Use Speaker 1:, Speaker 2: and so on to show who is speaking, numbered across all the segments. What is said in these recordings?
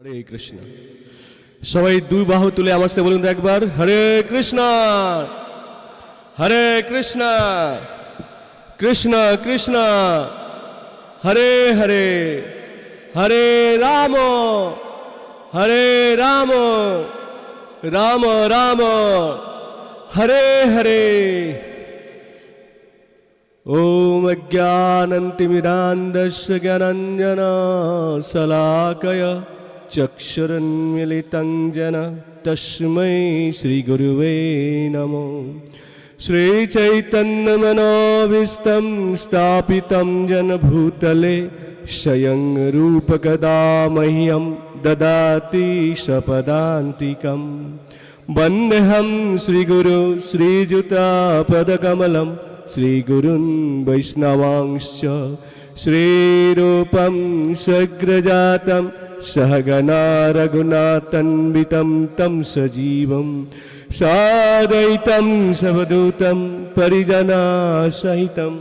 Speaker 1: হরে কৃষ্ণ। সবাই দুই বাহু তুলে আমার সাথে বলুন একবার, হরে কৃষ্ণ হরে কৃষ্ণ কৃষ্ণ কৃষ্ণ হরে হরে, হরে রাম হরে রাম রাম রাম হরে হরে। ओम अज्ञानतिमिरान्धस्य ज्ञानाञ्जना शलाकया चक्षुरुन्मीलितं येन तस्मै श्रीगुरुवे नमो। श्रीचैतन्यमनोभीष्टं स्थापितं येन भूतले स्वयं रूपकदा मह्यं ददाति सपदान्तिकं। वन्देऽहं श्रीगुरु श्रीयुतापदकमलं श्रीगुरुन् वैष्णवांश्च। श्रीरूपं सग्रजातं सहगना रघुनाथान्वितं तं सजीवं साद्वैतं सवधूतं परिजनसहितं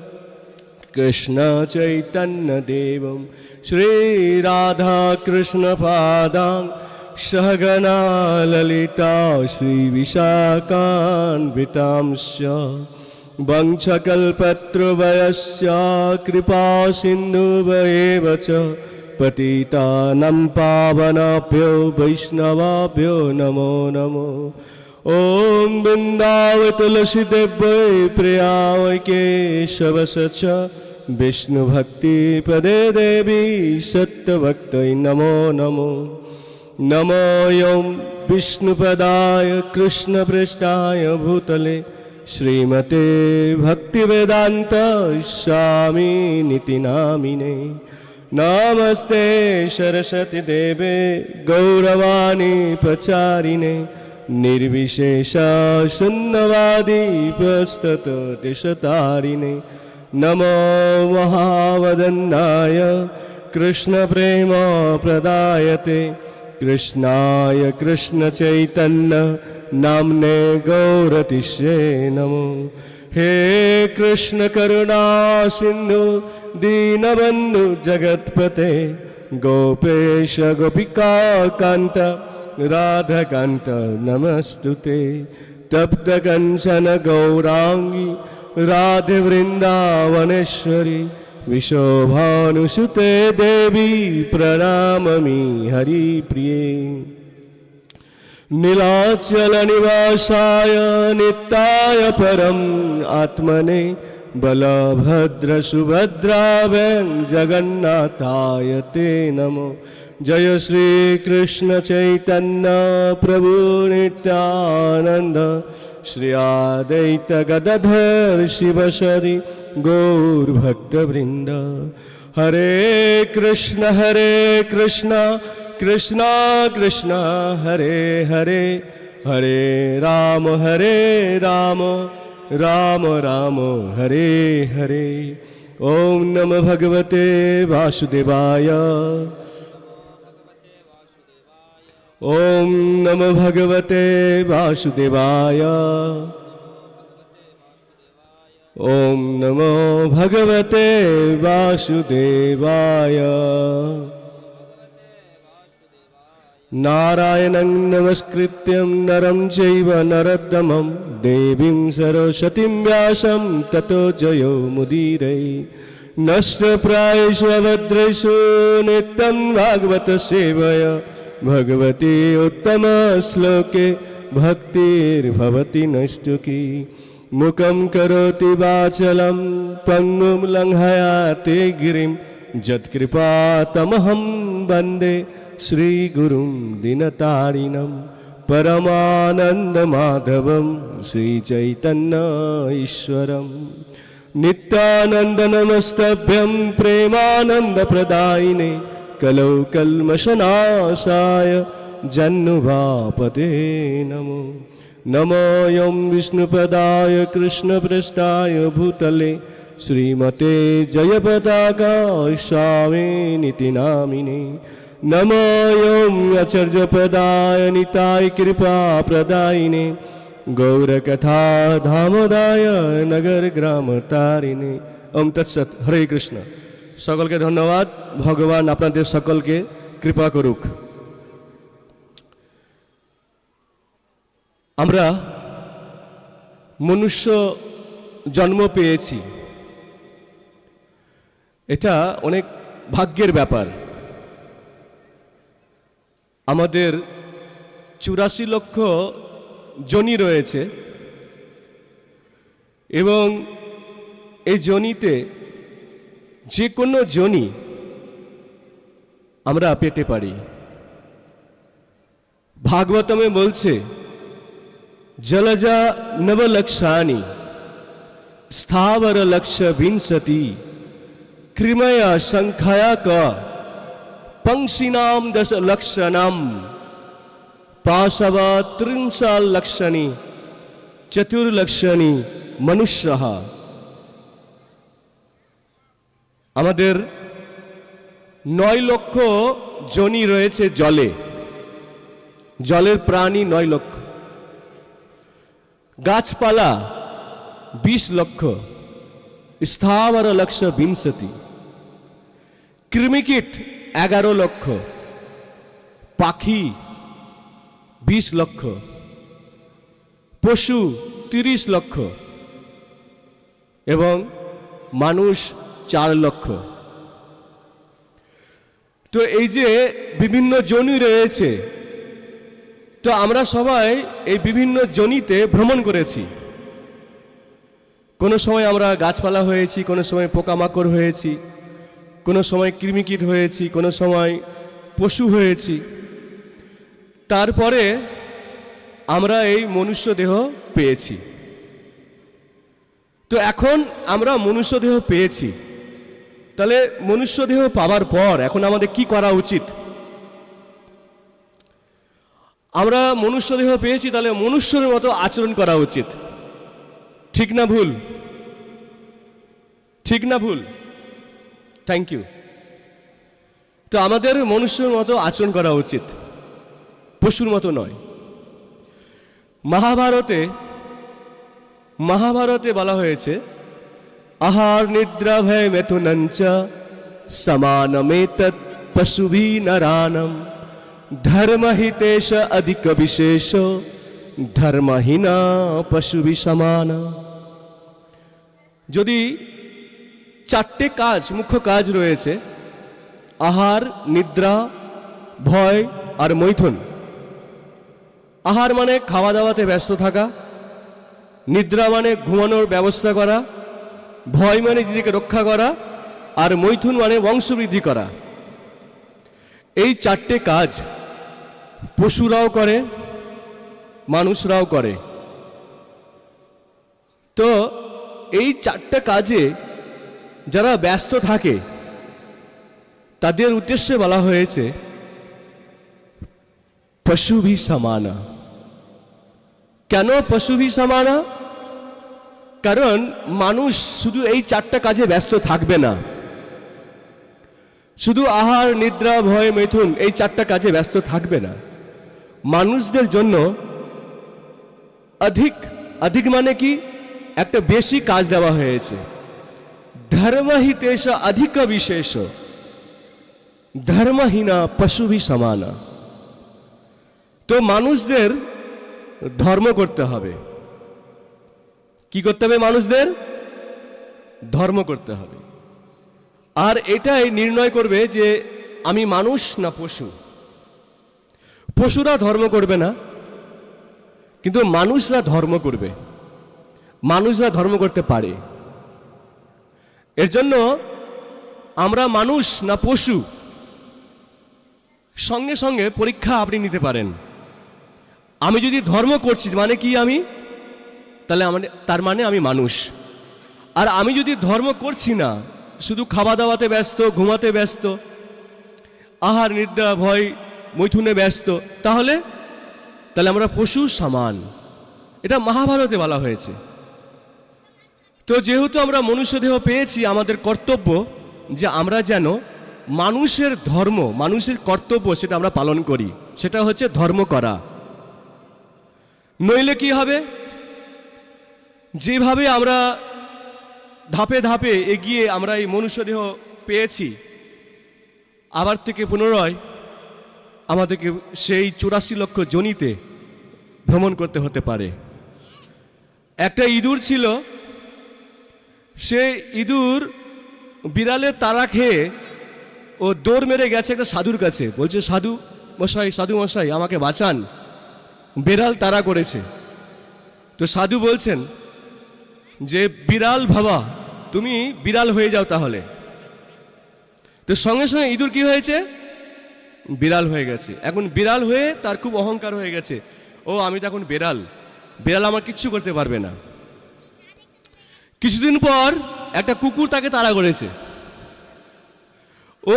Speaker 1: कृष्णचैतन्यदेवं श्रीराधाकृष्णपादां सहगना ललिता श्रीविशाखान्वितांश्च। वंशकल्पतरुभ्यश्च कृपा सिन्धुभ्येव च पतितानां पावनेभ्यो वैष्णवेभ्यो नमो नमो। ॐ वृन्दावै तुलसीदेव्यै प्रियायै केशवस्य च विष्णुभक्तिपदे देवी सत्यभक्त्यै नमो नमो। नमो ॐ विष्णुपदाय कृष्णपृष्ठाय भूतले श्रीमते भक्तिवेदांत स्वामी निति नामिने। नमस्ते सरस्वती देवे गौरवाणी प्रचारिणे निर्विशेष शून्यवादी प्रस्तुतदिशतारिणे। नमो महावदन्नाय कृष्ण प्रेम प्रदायते कृष्णाय कृष्ण चैतन्य नामने गौरतिष्ये नमो। हे कृष्ण करुणा सिंधु दीनबंधु जगत्पते गोपेश गोपिका कांत राधा कांत नमस्तुते। तप्त कंचन गौरांगी राधे वृंदावनेश्वरी विशोभानुसुते देवी प्रणमामि हरिप्रिये। नीलाचल निवासाय नित्याय परम आत्मने बलभद्र सुभद्राभ्यां जगन्नाथाय ते नमो। जय श्री कृष्ण चैतन्य प्रभु नित्यानंद श्री अद्वैत गदाधर शिवसरि गौर भक्तवृंद। हरे कृष्ण कृष्ण कृष्ण हरे हरे, हरे राम राम राम हरे हरे। ओम नमो भगवते वासुदेवाय, ओम नमो भगवते वासुदेवाय, ओम नमो भगवते वासुदेवाय। नारायणं नमस्कृत्यं नरं चैव नरोत्तमं देवीं सरस्वतीं व्यासं ततो जयो मुदीरये। नष्टप्रायेषु अभद्रेषु नित्यं भागवत सेवया भगवती उत्तमश्लोके भक्तिर्भवति नैष्ठिकी। मुखं करोति वाचालं पङ्गुं लङ्घयते गिरिं यत्कृपातमहं वन्दे श्रीगुरुं दीनतारिणं परमानन्दमाधवं श्रीचैतन्य ईश्वरं। नित्यानन्दनमस्तभ्यं प्रेमानन्दप्रदायिने कलौ कल्मषनाशाय जह्नुवापते नमो। नमो ॐ विष्णुपदाय कृष्णपृष्ठाय भूतले श्रीमते जयपताका स्वामिनिति नामिने। नमो ॐ आचार्यपदाय निताय कृपा प्रदायिने गौरकथा धामोदाय नगर ग्राम तारिणे। ओम तत्सत। हरे कृष्ण। সকলকে ধন্যবাদ। ভগবান আপনাদের সকলকে কৃপা করুক। আমরা মনুষ্য জন্ম পেয়েছি, এটা অনেক ভাগ্যের ব্যাপার। আমাদের 84 লক্ষ যোনি রয়েছে এবং এই যোনিতে যে কোনো যোনি আমরা পেতে পারি। ভাগবতমে বলছে জলজা নবলক্ষানি স্থাবর লক্ষ বিংশতি কৃময়া সংখ্যায়া ক पंक्षीनाम 10 लक्षणम पाशव 30 लक्षणी चतुर्लक्षणी मनुष्य। আমাদের 9 লক্ষ যোনি রয়েছে জলে, জলের প্রাণী 9 লক্ষ, গাছপালা 20 লক্ষ, স্থাবর লক্ষ বিংশতি, কৃমিকীট 11 লক্ষ, পাখি 20 লক্ষ, পশু 30 লক্ষ এবং মানুষ 4 লক্ষ। তো এই যে বিভিন্ন যোনি রয়েছে, তো আমরা সবাই এই বিভিন্ন যোনিতে ভ্রমণ করেছি। কোনো সময় আমরা গাছপালা হয়েছি, কোনো সময় পোকামাকড় হয়েছি, কোনো সময় কৃমিকীট হয়েছি, কোনো সময় পশু হয়েছি, তারপরে আমরা এই মনুষ্য দেহ পেয়েছি। তো এখন আমরা মনুষ্য দেহ পেয়েছি, তাহলে মনুষ্য দেহ পাওয়ার পর এখন আমাদের কি করা উচিত? আমরা মনুষ্য দেহ পেয়েছি, তাহলে মনুষ্যের মতো আচরণ করা উচিত। ঠিক না ভুল? ঠিক না ভুল? Thank you. তো আমাদের মনুষ্যের মতো আচরণ করা উচিত, পশুর মতো নয়। মহাভারতে বলা হয়েছে আহার নিদ্রা ভয় মেথুনঞ্চ সমানমেতৎ পশুভি নরানম ধর্মহিতেশ অধিক বিশেষ ধর্মহীনা পশুভি সমান। যদি 4টে কাজ, মুখ্য কাজ রয়েছে, আহার, নিদ্রা, ভয় আর মৈথুন। আহার মানে খাওয়া দাওয়াতে ব্যস্ত থাকা, নিদ্রা মানে ঘুমানোর ব্যবস্থা করা, ভয় মানে নিজেকে রক্ষা করা, আর মৈথুন মানে বংশবৃদ্ধি করা। এই 4টে কাজ পশুরাও করে, মানুষরাও করে। তো এই 4টে কাজে যারা ব্যস্ত থাকে তাদের উদ্দেশ্যে বলা হয়েছে পশুভি সমানা। কেন পশুভি সমানা? কারণ মানুষ শুধু এই 4টে কাজে ব্যস্ত থাকবে না, শুধু আহার, নিদ্রা, ভয়, মিথুন এই 4টে কাজে ব্যস্ত থাকবে না। মানুষদের জন্য অধিক মানে কি, একটা বেশি কাজ দেওয়া হয়েছে। ধর্মহিতেশ অধিক বিশেষ ধর্মহীনা পশুভি সমানা। তো মানুষদের ধর্ম করতে হবে। কি করতে হবে? মানুষদের ধর্ম করতে হবে। আর এটাই নির্ণয় করবে যে আমি মানুষ না পশু। পশুরা ধর্ম করবে না, কিন্তু মানুষরা ধর্ম করবে। মানুষরা ধর্ম করতে পারে। এর জন্য আমরা মানুষ না পশু, সঙ্গে সঙ্গে পরীক্ষা আপনি নিতে পারেন। আমি যদি ধর্ম করছি মানে কি? আমি তাহলে তার মানে আমি মানুষ। আর আমি যদি ধর্ম করছি না, শুধু খাওয়া দাওয়াতে ব্যস্ত, ঘুমাতে ব্যস্ত, আহার, নিদ্রা, ভয়, মৈথুনে ব্যস্ত, তাহলে আমরা পশু সমান। এটা মহাভারতে বলা হয়েছে। তো যেহেতু আমরা মনুষ্য দেহ পেয়েছি, আমাদের কর্তব্য যে আমরা যেন মানুষের ধর্ম, মানুষের কর্তব্য সেটা আমরা পালন করি। সেটা হচ্ছে ধর্ম করা। নইলে কি হবে? যেভাবে আমরা ধাপে ধাপে এগিয়ে আমরা এই মনুষ্য দেহ পেয়েছি, আবার থেকে পুনরায় আমাদেরকে সেই 84 লক্ষ যোনিতে ভ্রমণ করতে হতে পারে। একটা ইঁদুর ছিল, সে ইঁদুর বিড়ালের তাড়া খেয়ে ও দৌড় মেরে গেছে একটা সাধুর কাছে, বলছে সাধু মশাই আমাকে বাঁচান, বিড়াল তাড়া করেছে। তো সাধু বলছেন যে বিড়াল বাবা, তুমি বিড়াল হয়ে যাও তাহলে। তো সঙ্গে সঙ্গে ইঁদুর কি হয়েছে? বিড়াল হয়ে গেছে। এখন বিড়াল হয়ে তার খুব অহংকার হয়ে গেছে, ও আমি তো এখন বিড়াল আমার কিচ্ছু করতে পারবে না। কিছুদিন পর একটা কুকুর তাকে তাড়া করেছে। ও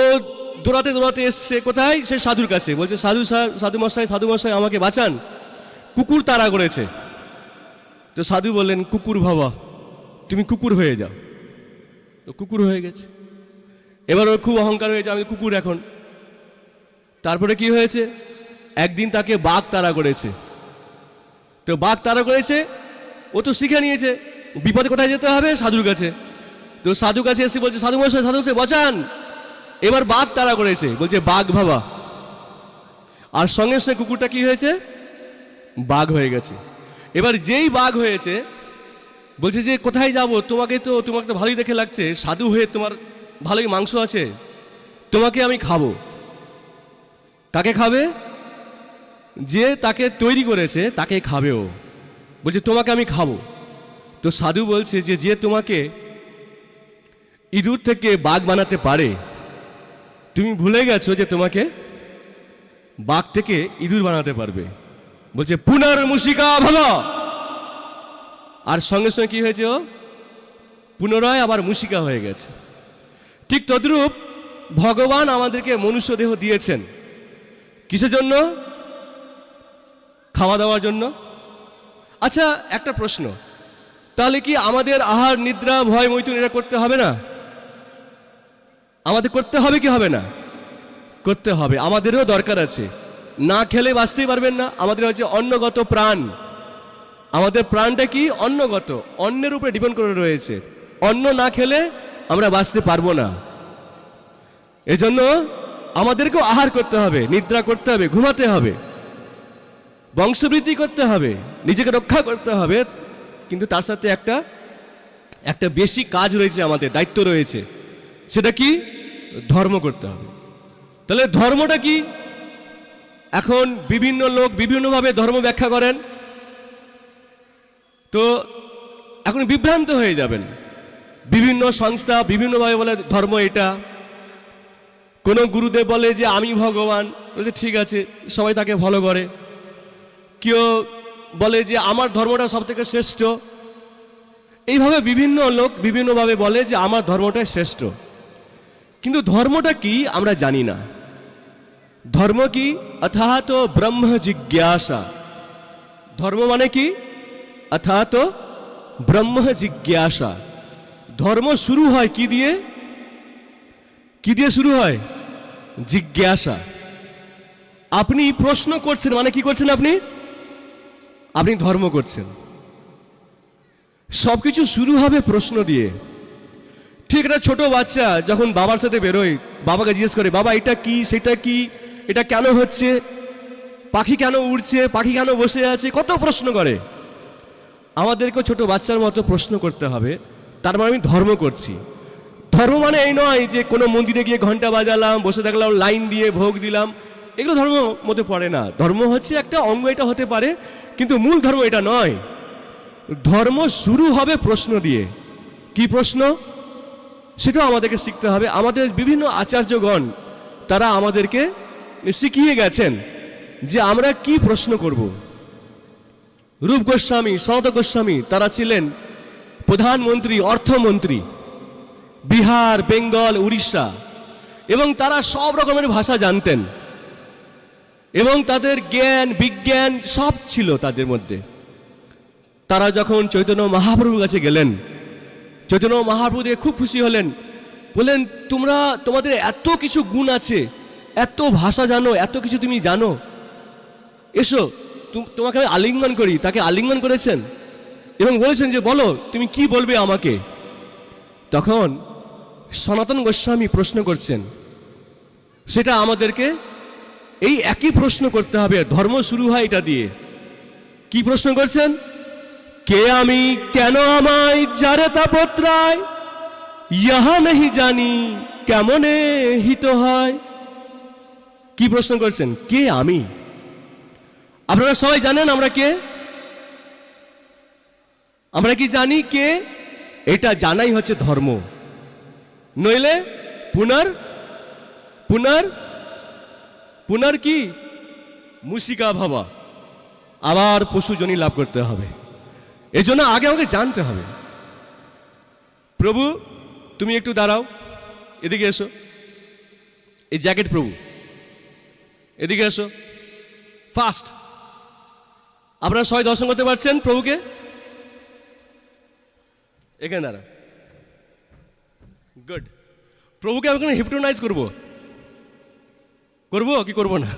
Speaker 1: দৌড়াতে এসছে কোথায়? সে সাধুর কাছে, বলছে সাধু মশাই আমাকে বাঁচান, কুকুর তাড়া করেছে। তো সাধু বললেন কুকুর বাবা, তুমি কুকুর হয়ে যাও। তো কুকুর হয়ে গেছে। এবার ওর খুব অহংকার হয়েছে, আমি কুকুর এখন। তারপরে কি হয়েছে? একদিন তাকে বাঘ তাড়া করেছে। তো বাঘ তাড়া করেছে, ও তো শিখে নিয়েছে বিপদে কোথায় যেতে হবে? সাধুর কাছে। তো সাধুর কাছে এসে বলছে সাধু মশাই বাঁচান, এবার বাঘ তাড়া করেছে, বলছে বাঘ বাবা। আর সঙ্গে সঙ্গে কুকুরটা কি হয়েছে? বাঘ হয়ে গেছে। এবার যেই বাঘ হয়েছে বলছে যে কোথায় যাব? তোমাকে তো ভালোই দেখে লাগছে, সাধু হয়ে তোমার ভালোই মাংস আছে, তোমাকে আমি খাবো। কাকে খাবে? যে তাকে তৈরি করেছে তাকে খাবে ও। বলছে তোমাকে আমি খাবো। তো সাধু বলছে যে তোমাকে ইঁদুর থেকে বাঘ বানাতে পারে, তুমি ভুলে গেছো যে তোমাকে বাঘ থেকে ইঁদুর বানাতে পারবে। বলছে পুনর্মুষিকা ভব। আর সঙ্গে সঙ্গে কি হয়েছে? ও পুনরায় আবার মুষিকা হয়ে গেছে। ঠিক তদ্রূপ ভগবান আমাদেরকে মনুষ্য দেহ দিয়েছেন কিসের জন্য? খাওয়া দাওয়ার জন্য। আচ্ছা একটা প্রশ্ন, তাহলে কি আমাদের আহার নিদ্রা ভয় মৈথুন এটা করতে হবে না? আমাদের করতে হবে কি হবে না? করতে হবে। আমাদেরও দরকার আছে, না খেলে বাঁচতেই পারবেন না। আমাদের হচ্ছে অন্নগত প্রাণ। আমাদের প্রাণটা কি? অন্নগত, অন্নের উপরে ডিপেন্ড করে রয়েছে। অন্ন না খেলে আমরা বাঁচতে পারবো না। এজন্য আমাদেরকেও আহার করতে হবে, নিদ্রা করতে হবে, ঘুমাতে হবে, বংশবৃদ্ধি করতে হবে, নিজেকে রক্ষা করতে হবে। কিন্তু তার সাথে একটা বেশি কাজ রয়েছে, আমাদের দায়িত্ব রয়েছে। সেটা কি? ধর্ম করতে হবে। তাহলে ধর্মটা কি? এখন বিভিন্ন লোক বিভিন্নভাবে ধর্ম ব্যাখ্যা করেন, তো এখন বিভ্রান্ত হয়ে যাবেন। বিভিন্ন সংস্থা বিভিন্নভাবে বলে ধর্ম এটা। কোনো গুরুদেব বলে যে আমি ভগবান, বলছে ঠিক আছে, সবাই তাকে ফলো করে। কেউ বলে যে আমার ধর্মটা সব থেকে শ্রেষ্ঠ। এইভাবে বিভিন্ন লোক বিভিন্নভাবে বলে যে আমার ধর্মটাই শ্রেষ্ঠ। কিন্তু ধর্মটা কি আমরা জানি না। ধর্ম কি? অথাত ব্রহ্ম জিজ্ঞাসা। ধর্ম মানে কি? অথাত ব্রহ্ম জিজ্ঞাসা। ধর্ম শুরু হয় কি দিয়ে? কি দিয়ে শুরু হয়? জিজ্ঞাসা। আপনি প্রশ্ন করছেন মানে কি করছেন? আপনি ধর্ম করছেন। সবকিছু শুরু হবে প্রশ্ন দিয়ে। ঠিক একটা ছোট বাচ্চা যখন বাবার সাথে বেরোয়, বাবাকে জিজ্ঞেস করে বাবা এটা কি, সেটা কি, এটা কেন হচ্ছে, পাখি কেন উড়ছে, পাখি কেন বসে আছে, কত প্রশ্ন করে। আমাদেরকেও ছোট বাচ্চার মতো প্রশ্ন করতে হবে। তার মানে আমি ধর্ম করছি। ধর্ম মানে এই নয় যে কোনো মন্দিরে গিয়ে ঘন্টা বাজালাম, বসে থাকলাম, লাইন দিয়ে ভোগ দিলাম, এগুলো ধর্ম মধ্যে পড়ে না। ধর্ম হচ্ছে একটা অঙ্গ, এটা হতে পারে, কিন্তু মূল ধর্ম এটা নয়। ধর্ম শুরু হবে প্রশ্ন দিয়ে। কি প্রশ্ন? সেটাও আমাদেরকে শিখতে হবে। আমাদের বিভিন্ন আচার্যগণ তারা আমাদেরকে শিখিয়ে গেছেন যে আমরা কি প্রশ্ন করব। রূপ গোস্বামী, সনাতন গোস্বামী তারা ছিলেন প্রধানমন্ত্রী, অর্থমন্ত্রী, বিহার, বেঙ্গল, উড়িষ্যা, এবং তারা সব রকমের ভাষা জানতেন এবং তাদের জ্ঞান বিজ্ঞান সব ছিল তাদের মধ্যে। তারা যখন চৈতন্য মহাপ্রভুর কাছে গেলেন, চৈতন্য মহাপ্রভু দেখে খুব খুশি হলেন। বললেন তোমাদের এত কিছু গুণ আছে, এত ভাষা জানো, এত কিছু তুমি জানো, এসো তোমাকে আমি আলিঙ্গন করি। তাকে আলিঙ্গন করেছেন এবং বলেছেন যে বলো তুমি কি বলবে আমাকে। তখন সনাতন গোস্বামী প্রশ্ন করছেন। সেটা আমাদেরকে এই একই প্রশ্ন করতে হবে। ধর্ম শুরু হয় এটা দিয়ে। কি প্রশ্ন করছেন? কে আমি, কেন আমায় যারে তাপত্রায়, ইহা নেহি জানি কেমনে হিত হয়। কি প্রশ্ন করছেন? কে আমি? আপনারা সবাই জানেন আমরা কে? আমরা কি জানি কে? এটা জানাই হচ্ছে ধর্ম, নইলে পুনর পুনর পুনর কি মুশিকা ভাবা, আবার পশুজনী লাভ করতে হবে। এজন্য আগে আমাকে জানতে হবে। প্রভু তুমি একটু দাঁড়াও, এদিকে এসো। এই জ্যাকেট প্রভু, এদিকে এসো ফাস্ট। আপনারা সবাই দর্শন করতে পারছেন প্রভুকে? এখানে দাঁড়া, গুড। প্রভুকে আমি এখানে হিপনোটাইজ করবো, করবো কি করবো না?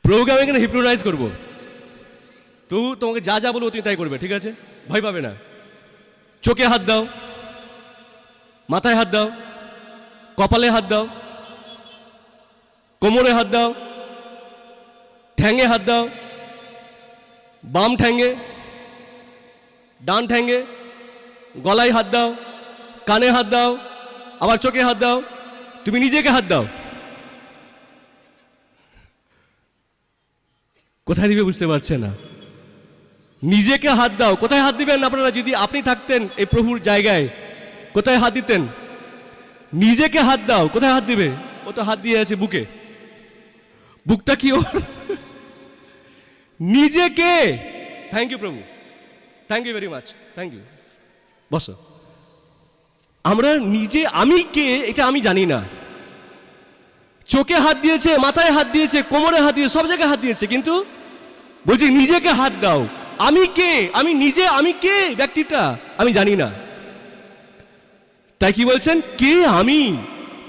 Speaker 1: প্রভুকে আমি এখানে হিপনোটাইজ করবো। প্রভু তোমাকে যা যা বলবো তুমি তাই করবে, ঠিক আছে? ভয় পাবে না। চোখে হাত দাও, মাথায় হাত দাও, কপালে হাত দাও, কোমরে হাত দাও, ঠ্যাঙে হাত দাও, বাম ঠ্যাঙে, ডান ঠ্যাঙে, গলায় হাত দাও, কানে হাত দাও, আবার চোখে হাত দাও। তুমি নিজেকে হাত দাও। কোথায় দিবে বুঝতে পারছে না। নিজেকে হাত দাও। কোথায় হাত দিবেন আপনারা? যদি আপনি থাকতেন এই প্রভুর জায়গায় কোথায় হাত দিতেন? নিজেকে হাত দাও। কোথায় হাত দিবে? ও তো হাত দিয়ে আছে বুকে। বুকটা কি ওর? নিজেকে। থ্যাংক ইউ প্রভু, thank you very much, thank you. বসো। আমরা নিজে আমি কে এটা আমি জানি না। চোখে হাত দিয়েছে, মাথায় হাত দিয়েছে, কোমরে হাত দিয়েছে, সব জায়গায় হাত দিয়েছে, কিন্তু বলছি নিজেকে হাত দাও। আমি কে? আমি নিজে আমি কে ব্যক্তিটা আমি জানি না। তাই কি বলছেন? কে আমি,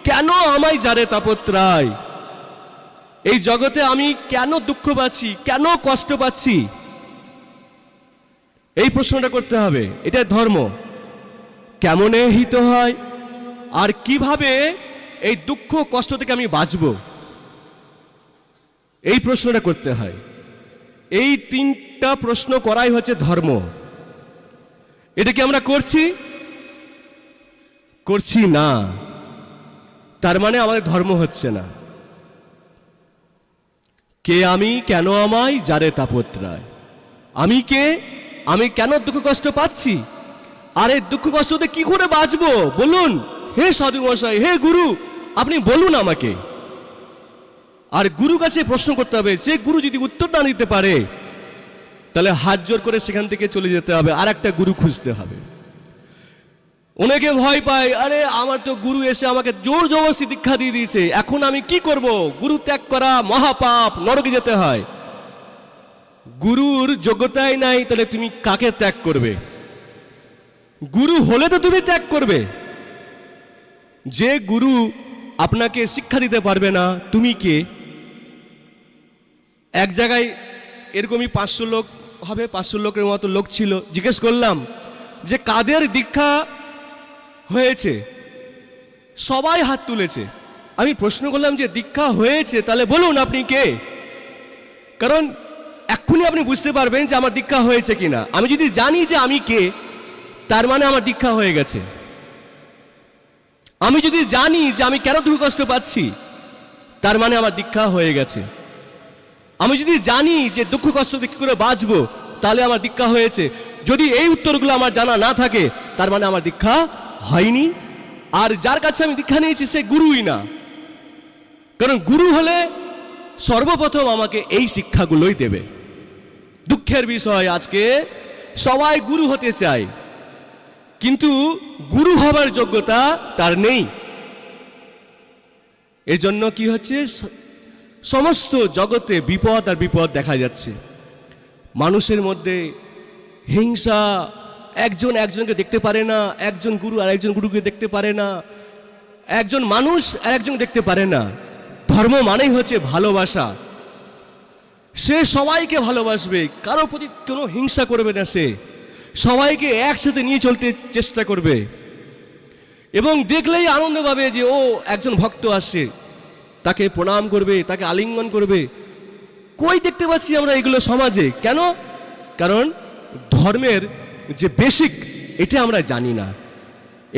Speaker 1: কেন আমায় যারে তাপত্রায়। এই জগতে আমি কেন দুঃখ পাচ্ছি, কেন কষ্ট পাচ্ছি, এই প্রশ্নটা করতে হবে। এটা ধর্ম। কেমনে হিত হয়, আর কিভাবে এই দুঃখ কষ্ট থেকে আমি বাঁচব, এই প্রশ্নটা করতে হয়। এই তিনটা প্রশ্ন করাই হচ্ছে ধর্ম। এটা কি আমরা করছি? করছি না, তার মানে আমাদের ধর্ম হচ্ছে না। কে আমি, কেন আমায় যারে তাপত্রায়। আমি কে? আমি কেন দুঃখ কষ্ট পাচ্ছি, আর এই দুঃখ কষ্টতে কি করে বাঁচবো বলুন। হে সাধু মশাই, হে গুরু, আপনি বলুন আমাকে। আর গুরু কাছে প্রশ্ন করতে হবে। সে গুরু যদি উত্তর না দিতে পারে, তাহলে হাত জোর করে সেখান থেকে চলে যেতে হবে, আর একটা গুরু খুঁজতে হবে। অনেকে ভয় পায়, আরে আমার তো গুরু এসে আমাকে জোর জবরদস্তি দীক্ষা দিয়ে দিয়েছে, এখন আমি কি করব? গুরু ত্যাগ করা মহাপাপ, নরকে যেতে হয়। গুরুর যোগ্যতাই নাই, তাহলে তুমি কাকে ত্যাগ করবে? গুরু হলে তো তুমি ত্যাগ করবে। যে গুরু আপনাকে শিক্ষা দিতে পারবে না, তুমি কে? এক জায়গায় এরকমই 500 লোক হবে, 500 লোকের মতো লোক ছিল। জিজ্ঞেস করলাম যে কাদের দীক্ষা হয়েছে? সবাই হাত তুলেছে। আমি প্রশ্ন করলাম যে দীক্ষা হয়েছে, তাহলে বলুন আপনি কে? কারণ এক্ষুনি আপনি বুঝতে পারবেন যে আমার দীক্ষা হয়েছে কিনা। আমি যদি জানি যে আমি কে, তার মানে আমার দীক্ষা হয়ে গেছে। আমি যদি জানি যে আমি কেন দুঃখ কষ্ট পাচ্ছি, তার মানে আমার দীক্ষা হয়ে গেছে। আমি যদি জানি যে দুঃখ কষ্ট কি করে বাঁচবো, তাহলে আমার দীক্ষা হয়েছে। যদি এই উত্তরগুলো আমার জানা না থাকে, তার মানে আমার দীক্ষা হয়নি। আর যার কাছে আমি দীক্ষা নিয়েছি সে গুরুই না। কারণ গুরু হলে সর্বপ্রথম আমাকে এই শিক্ষাগুলোই দেবে। দুঃখের বিষয় আজকে সবাই গুরু হতে চায়, কিন্তু গুরু হবার যোগ্যতা তার নেই। এর জন্য কি হচ্ছে? সমস্ত জগতে বিপদ আর বিপদ দেখা যাচ্ছে। মানুষের মধ্যে হিংসা, একজন একজনকে দেখতে পারে না, একজন গুরু আর একজন গুরুকে দেখতে পারে না, একজন মানুষ আর একজন দেখতে পারে না। ধর্ম মানেই হচ্ছে ভালোবাসা। সে সবাইকে ভালোবাসবে, কারো প্রতি কোনো হিংসা করবে না। সে সবাইকে একসাথে নিয়ে চলতে চেষ্টা করবে, এবং দেখলেই আনন্দ পাবে যে ও একজন ভক্ত আসছে, তাকে প্রণাম করবে, তাকে আলিঙ্গন করবে। কই দেখতে পাচ্ছি আমরা এগুলো সমাজে? কেন? কারণ ধর্মের যে বেসিক এটা আমরা জানি না।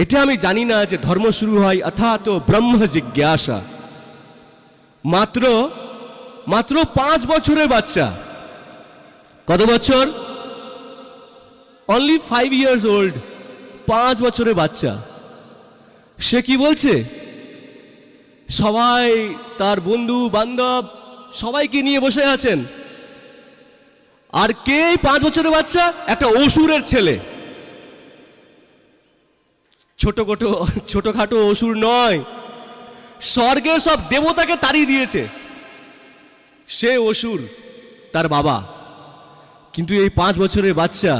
Speaker 1: এটা আমি জানি না যে ধর্ম শুরু হয় অর্থাৎ ব্রহ্ম জিজ্ঞাসা। মাত্র মাত্র 5 বছরের বাচ্চা, কত বছর? অনলি 5 years old, 5 বছরের বাচ্চা। সে কি বলছে? সবাই তার বন্ধু বান্ধব সবাইকে নিয়ে বসে আছেন, আর কে 5 বছরের বাচ্চা? একটা অসুরের ছেলে। ছোটখাটো অসুর নয়, স্বর্গে সব দেবতাকে তাড়িয়ে দিয়েছে সে অসুর, তার বাবা। কিন্তু এই 5 বছরের বাচ্চা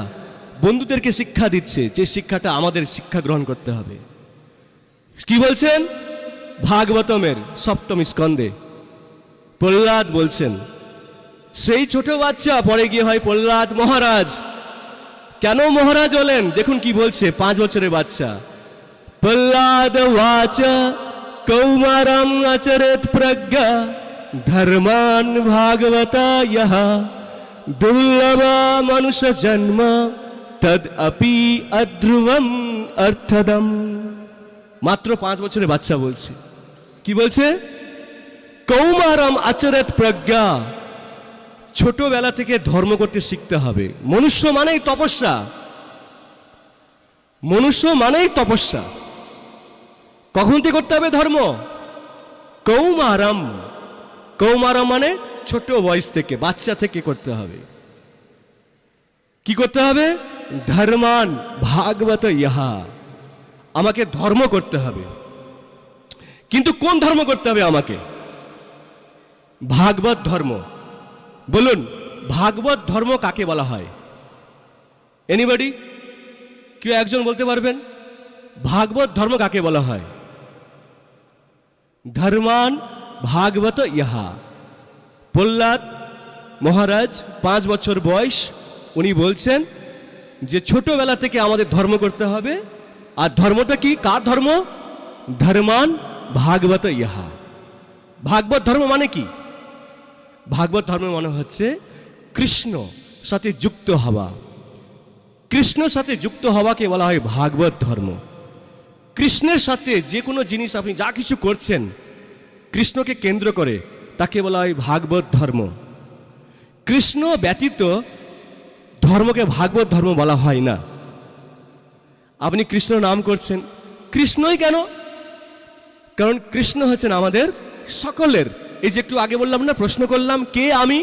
Speaker 1: বন্ধুদেরকে শিক্ষা দিচ্ছে, যে শিক্ষাটা আমাদের শিক্ষা গ্রহণ করতে হবে। কি বলছেন? ভাগবতমের 7ম স্কন্ধে প্রহ্লাদ বলছেন, সেই ছোট বাচ্চা পরে গিয়ে হয় প্রহ্লাদ মহারাজ। কেন মহারাজ হলেন? দেখুন কি বলছে 5 বছরের বাচ্চা। প্রহ্লাদ ওয়াচা কৌমারম আচরেত প্রজ্ঞা ধর্মান ভাগবতা ইহ দুর্লভা মনুষ্য জন্ম তদ আপি অধ্রুবম অর্থদম। মাত্র 5 বছরের বাচ্চা বলছে, কি বলছে? কৌমারম আচরেত প্রজ্ঞা, ছোটবেলা থেকে ধর্ম করতে শিখতে হবে। মনুষ্য মানেই তপস্যা, মনুষ্য মানেই তপস্যা। কখন থেকে করতে হবে ধর্ম? কৌমারম, কৌমারম মানে ছোট বয়স থেকে, বাচ্চা থেকে করতে হবে। কি করতে হবে? ধর্মান ভাগবত ইহা, আমাকে ধর্ম করতে হবে। কিন্তু কোন ধর্ম করতে হবে আমাকে? ভাগবত ধর্ম। বলুন, ভাগবত ধর্ম কাকে বলা হয়? এনিবডি? কেউ একজন বলতে পারবেন ভাগবত ধর্ম কাকে বলা হয়? ধর্মান ভাগবত ইহা। প্রহ্লাদ মহারাজ 5 বছর বয়স, উনি বলছেন যে ছোটবেলা থেকে আমাদের ধর্ম করতে হবে। আর ধর্মটা কি? কার ধর্ম? ধর্মান ভাগবত ইহা। ভাগবত ধর্ম মানে কি? ভাগবত ধর্ম মানে হচ্ছে কৃষ্ণ সাথে যুক্ত হওয়া। কৃষ্ণ সাথে যুক্ত হওয়াকে বলা হয় ভাগবত ধর্ম। কৃষ্ণের সাথে যে কোনো জিনিস আপনি যা কিছু করছেন কৃষ্ণকে কেন্দ্র করে, তাকে বলা হয় ভাগবত ধর্ম। কৃষ্ণ ব্যতীত ধর্মকে ভাগবত ধর্ম বলা হয় না। আপনি কৃষ্ণ নাম করছেন, কৃষ্ণই কেন? কারণ কৃষ্ণ হচ্ছেন আমাদের সকলের। এই যে একটু আগে বললাম না, প্রশ্ন করলাম কে আমি,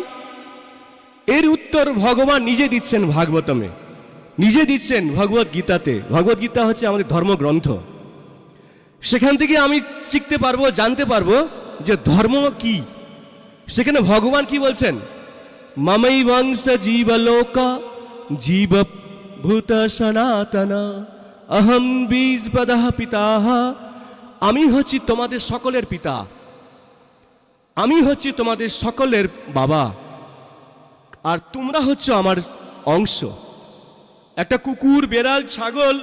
Speaker 1: এর উত্তর ভগবান নিজে দিচ্ছেন ভাগবতমে, নিজে দিচ্ছেন ভগবত গীতাতে। ভগবত গীতা হচ্ছে আমাদের ধর্মগ্রন্থ। সেখান থেকে আমি শিখতে পারবো, জানতে পারবো যে ধর্ম কি। সেখানে ভগবান কি বলছেন? মমৈ বংশ জীবলোক জীব ভূত সনাতন অহম বীজ পদঃ পিতাহ। আমি হচ্ছি তোমাদের সকলের পিতা, আমি হচ্ছি তোমাদের সকলের বাবা, আর তোমরা হচ্ছে আমার অংশ। একটা কুকুর, বেড়াল, ছাগল,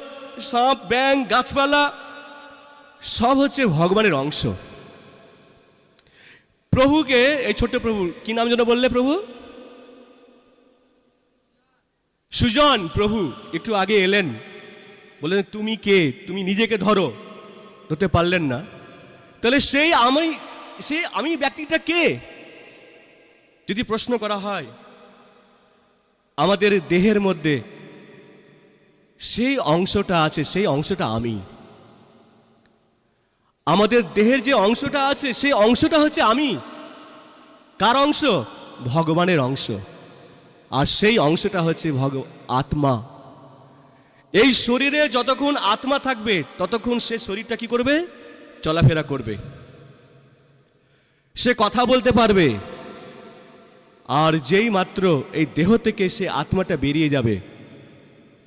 Speaker 1: সাপ, ব্যাঙ, গাছপালা সব হচ্ছে ভগবানের অংশ। প্রভুকে, এই ছোট্ট প্রভু কি নাম যেন বললে? প্রভু সুজন প্রভু একটু আগে এলেন, বললেন তুমি কে? তুমি নিজেকে ধরো, ধরতে পারলেন না। তাহলে সেই আমি ব্যক্তিটা কে? যদি প্রশ্ন করা হয়, আমাদের দেহের মধ্যে সেই অংশটা আছে, সেই অংশটা আমি। আমাদের দেহের যে অংশটা আছে সেই অংশটা হচ্ছে আমি। কার অংশ? ভগবানের অংশ। আর সেই অংশটা হচ্ছে আত্মা। এই শরীরে যতক্ষণ আত্মা থাকবে ততক্ষণ সে শরীরটা কি করবে? চলাফেরা করবে, সে কথা বলতে পারবে। আর যেই মাত্র এই দেহ থেকে সে আত্মাটা বেরিয়ে যাবে,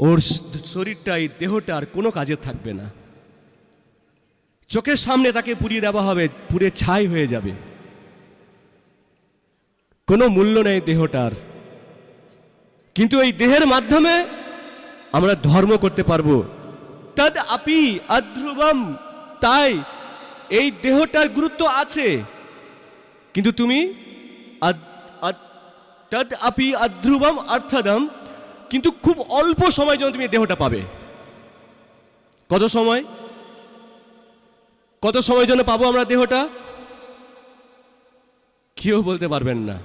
Speaker 1: ওর শরীরটা, এই দেহটা আর কোনো কাজে থাকবে না। চোখের সামনে তাকে পুড়িয়ে দেওয়া হবে, পুড়ে ছাই হয়ে যাবে, কোনো মূল্য নেই দেহটার। কিন্তু এই দেহের মাধ্যমে আমরা ধর্ম করতে পারবো। তদ আপি অধ্রুবম। তাই এই দেহটার গুরুত্ব আছে, কিন্তু তুমি তদ আপি অধ্রুবম অর্থদম, কিন্তু খুব অল্প সময় জন্য তুমি দেহটা পাবে। কত সময়? কত সময়ের জন্য পাবো আমরা দেহটা? কেউ বলতে পারবেন না।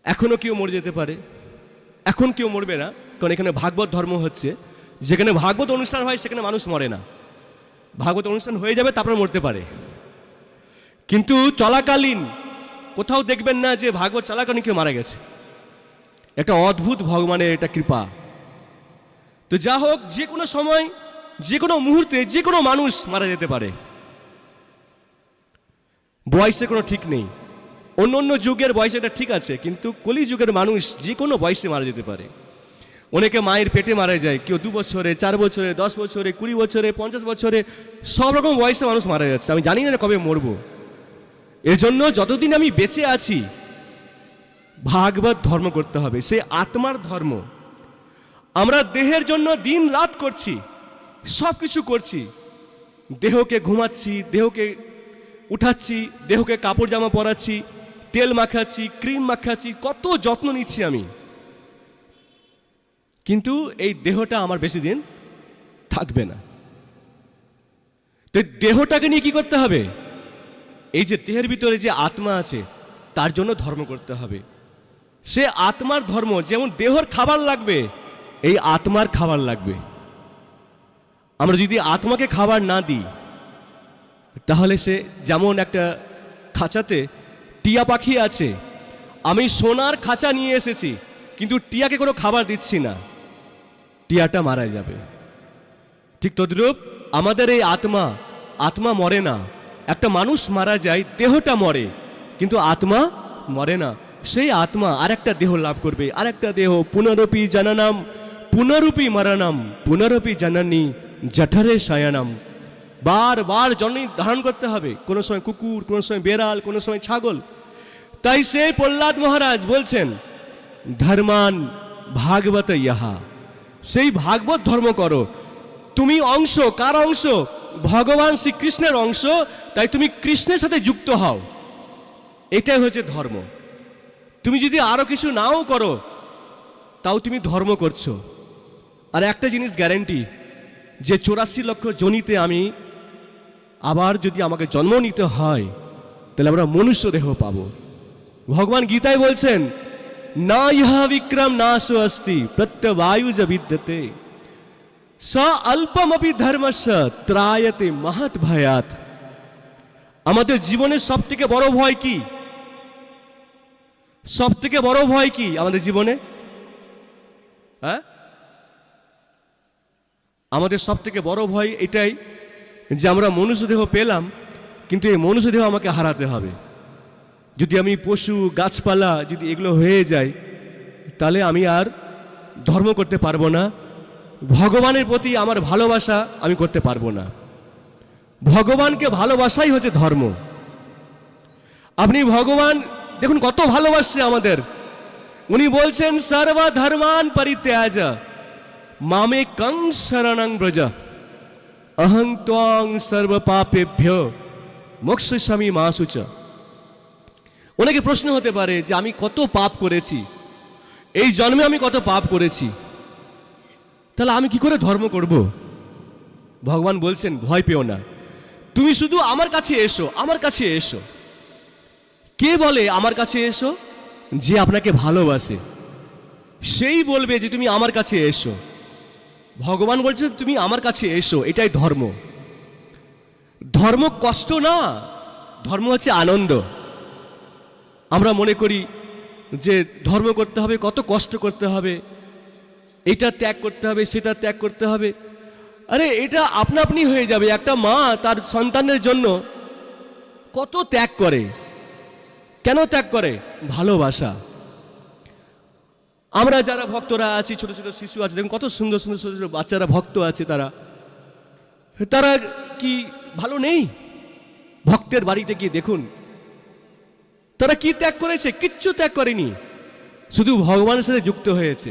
Speaker 1: এখনো কেউ মরে যেতে পারে, এখন কেউ মরবে না, কারণ এখানে ভাগবত ধর্ম হচ্ছে। যেখানে ভাগবত অনুষ্ঠান হয় সেখানে মানুষ মরে না। ভাগবত অনুষ্ঠান হয়ে যাবে, তারপরে মরতে পারে, কিন্তু চলাকালীন কোথাও দেখবেন না যে ভাগবত চলাকালীন কেউ মারা গেছে। একটা অদ্ভুত ভগবানের এটা কৃপা। তো যা হোক, যে কোনো সময়, যে কোনো মুহূর্তে যে কোনো মানুষ মারা যেতে পারে। বয়সের কোনো ঠিক নেই। অন্য অন্য যুগের বয়স এটা ঠিক আছে, কিন্তু কলি যুগের মানুষ যে কোনো বয়সে মারা যেতে পারে। অনেকে মায়ের পেটে মারা যায়, কেউ 2 বছরে, 4 বছরে, 10 বছরে, 20 বছরে, 50 বছরে, সব রকম বয়সে মানুষ মারা যাচ্ছে। আমি জানি না কবে মরবো। এজন্য যতদিন আমি বেঁচে আছি ভাগবত ধর্ম করতে হবে, সে আত্মার ধর্ম। আমরা দেহের জন্য দিন রাত করছি, সব কিছু করছি, দেহকে ঘুমাচ্ছি, দেহকে উঠাচ্ছি, দেহকে কাপড় জামা পরাচ্ছি, তেল মাখাচ্ছি, ক্রিম মাখাচ্ছি, কত যত্ন নিচ্ছি আমি, কিন্তু এই দেহটা আমার বেশি দিন থাকবে না। তো দেহটাকে নিয়ে কি করতে হবে? এই যে দেহের ভিতরে যে আত্মা আছে তার জন্য ধর্ম করতে হবে। সে আত্মার ধর্ম, যেমন দেহর খাবার লাগবে, এই আত্মার খাবার লাগবে। আমরা যদি আত্মাকে খাবার না দিই, তাহলে সে যেমন একটা খাঁচাতে টিয়া পাখি আছে, আমি সোনার খাঁচা নিয়ে এসেছি কিন্তু টিয়াকে কোনো খাবার দিচ্ছি না, টিয়াটা মারা যাবে। ঠিক তদ্রূপ আমাদের এই আত্মা, আত্মা মরে না। একটা মানুষ মারা যায়, দেহটা মরে, কিন্তু আত্মা মরে না। সেই আত্মা আর একটা দেহ লাভ করবে, আর একটা দেহ। পুনরপি জননম পুনরূপী মরণম পুনরপি জননী জঠরে শয়নম। বারবার জননী ধারণ করতে হবে, কোনো সময় কুকুর, কোনো সময় বেড়াল, কোনো সময় ছাগল। তাই সেই প্রহ্লাদ মহারাজ বলছেন ধর্মান ভাগবত ইহা, সেই ভাগবত ধর্ম করো। তুমি অংশ, কার অংশ? ভগবান শ্রীকৃষ্ণের অংশ, তাই তুমি কৃষ্ণের সাথে যুক্ত হও। এটাই হচ্ছে ধর্ম। তুমি যদি আরো কিছু নাও করো, তাও তুমি ধর্ম করছো। আর একটা জিনিস গ্যারেন্টি, যে 84 লক্ষ জনিতে আমি আবার যদি আমাকে জন্ম নিতে হয়, তাহলে আমরা মনুষ্য দেহ পাবো। ভগবান গীতায় বলছেন না ইহা বিক্রম নাশো অস্তি প্রত্যবায়ুজ বিদ্যতে স অল্পমপি ধর্মস্য ত্রায়তে মহৎ ভয়াত। আমাদের জীবনের সব থেকে বড় ভয় কি? সব থেকে বড় ভয় কি আমাদের জীবনে? হ্যাঁ, আমাদের সব থেকে বড় ভয় এটাই যে আমরা মনুষ্য দেহ পেলাম, কিন্তু এই মনুষ্য দেহ আমাকে হারাতে হবে। যদি আমি পশু, গাছপালা যদি এগুলো হয়ে যায়, তাহলে আমি আর ধর্ম করতে পারবো না। ভগবানের প্রতি আমার ভালোবাসা আমি করতে পারবো না। ভগবানকে ভালোবাসাই হচ্ছে ধর্ম। আপনি ভগবান দেখুন কত ভালোবাসছে আমাদের। উনি বলছেন সর্বধর্মান পরিত্যাজ মামে কং শরণং ব্রজ অহং ত্বং সর্ব পাপেভ্যো মোক্ষয়িষ্যামি মা শুচ। অনেকে প্রশ্ন হতে পারে যে আমি কত পাপ করেছি, এই জন্মে আমি কত পাপ করেছি, তাহলে আমি কি করে ধর্ম করব? ভগবান বলছেন ভয় পেও না, তুমি শুধু আমার কাছে এসো, আমার কাছে এসো। কে বলে আমার কাছে এসো? যে আপনাকে ভালোবাসে সেই বলবে যে তুমি আমার কাছে এসো। ভগবান বলছে তুমি আমার কাছে এসো, এটাই ধর্ম। ধর্ম কষ্ট না, ধর্ম হচ্ছে আনন্দ। আমরা মনে করি যে ধর্ম করতে হবে, কত কষ্ট করতে হবে, এটা ত্যাগ করতে হবে, সেটা ত্যাগ করতে হবে। আরে এটা আপনা আপনি হয়ে যাবে। একটা মা তার সন্তানের জন্য কত ত্যাগ করে। কেন ত্যাগ করে? ভালোবাসা। আমরা যারা ভক্তরা আছি, ছোট ছোট শিশু আছে, দেখুন কত সুন্দর সুন্দর ছোট ছোট বাচ্চারা ভক্ত আছে, তারা কি ভালো নেই? ভক্তের বাড়িতে গিয়ে দেখুন তারা কি ত্যাগ করেছে? কিচ্ছু ত্যাগ করেনি, শুধু ভগবানের সাথে যুক্ত হয়েছে।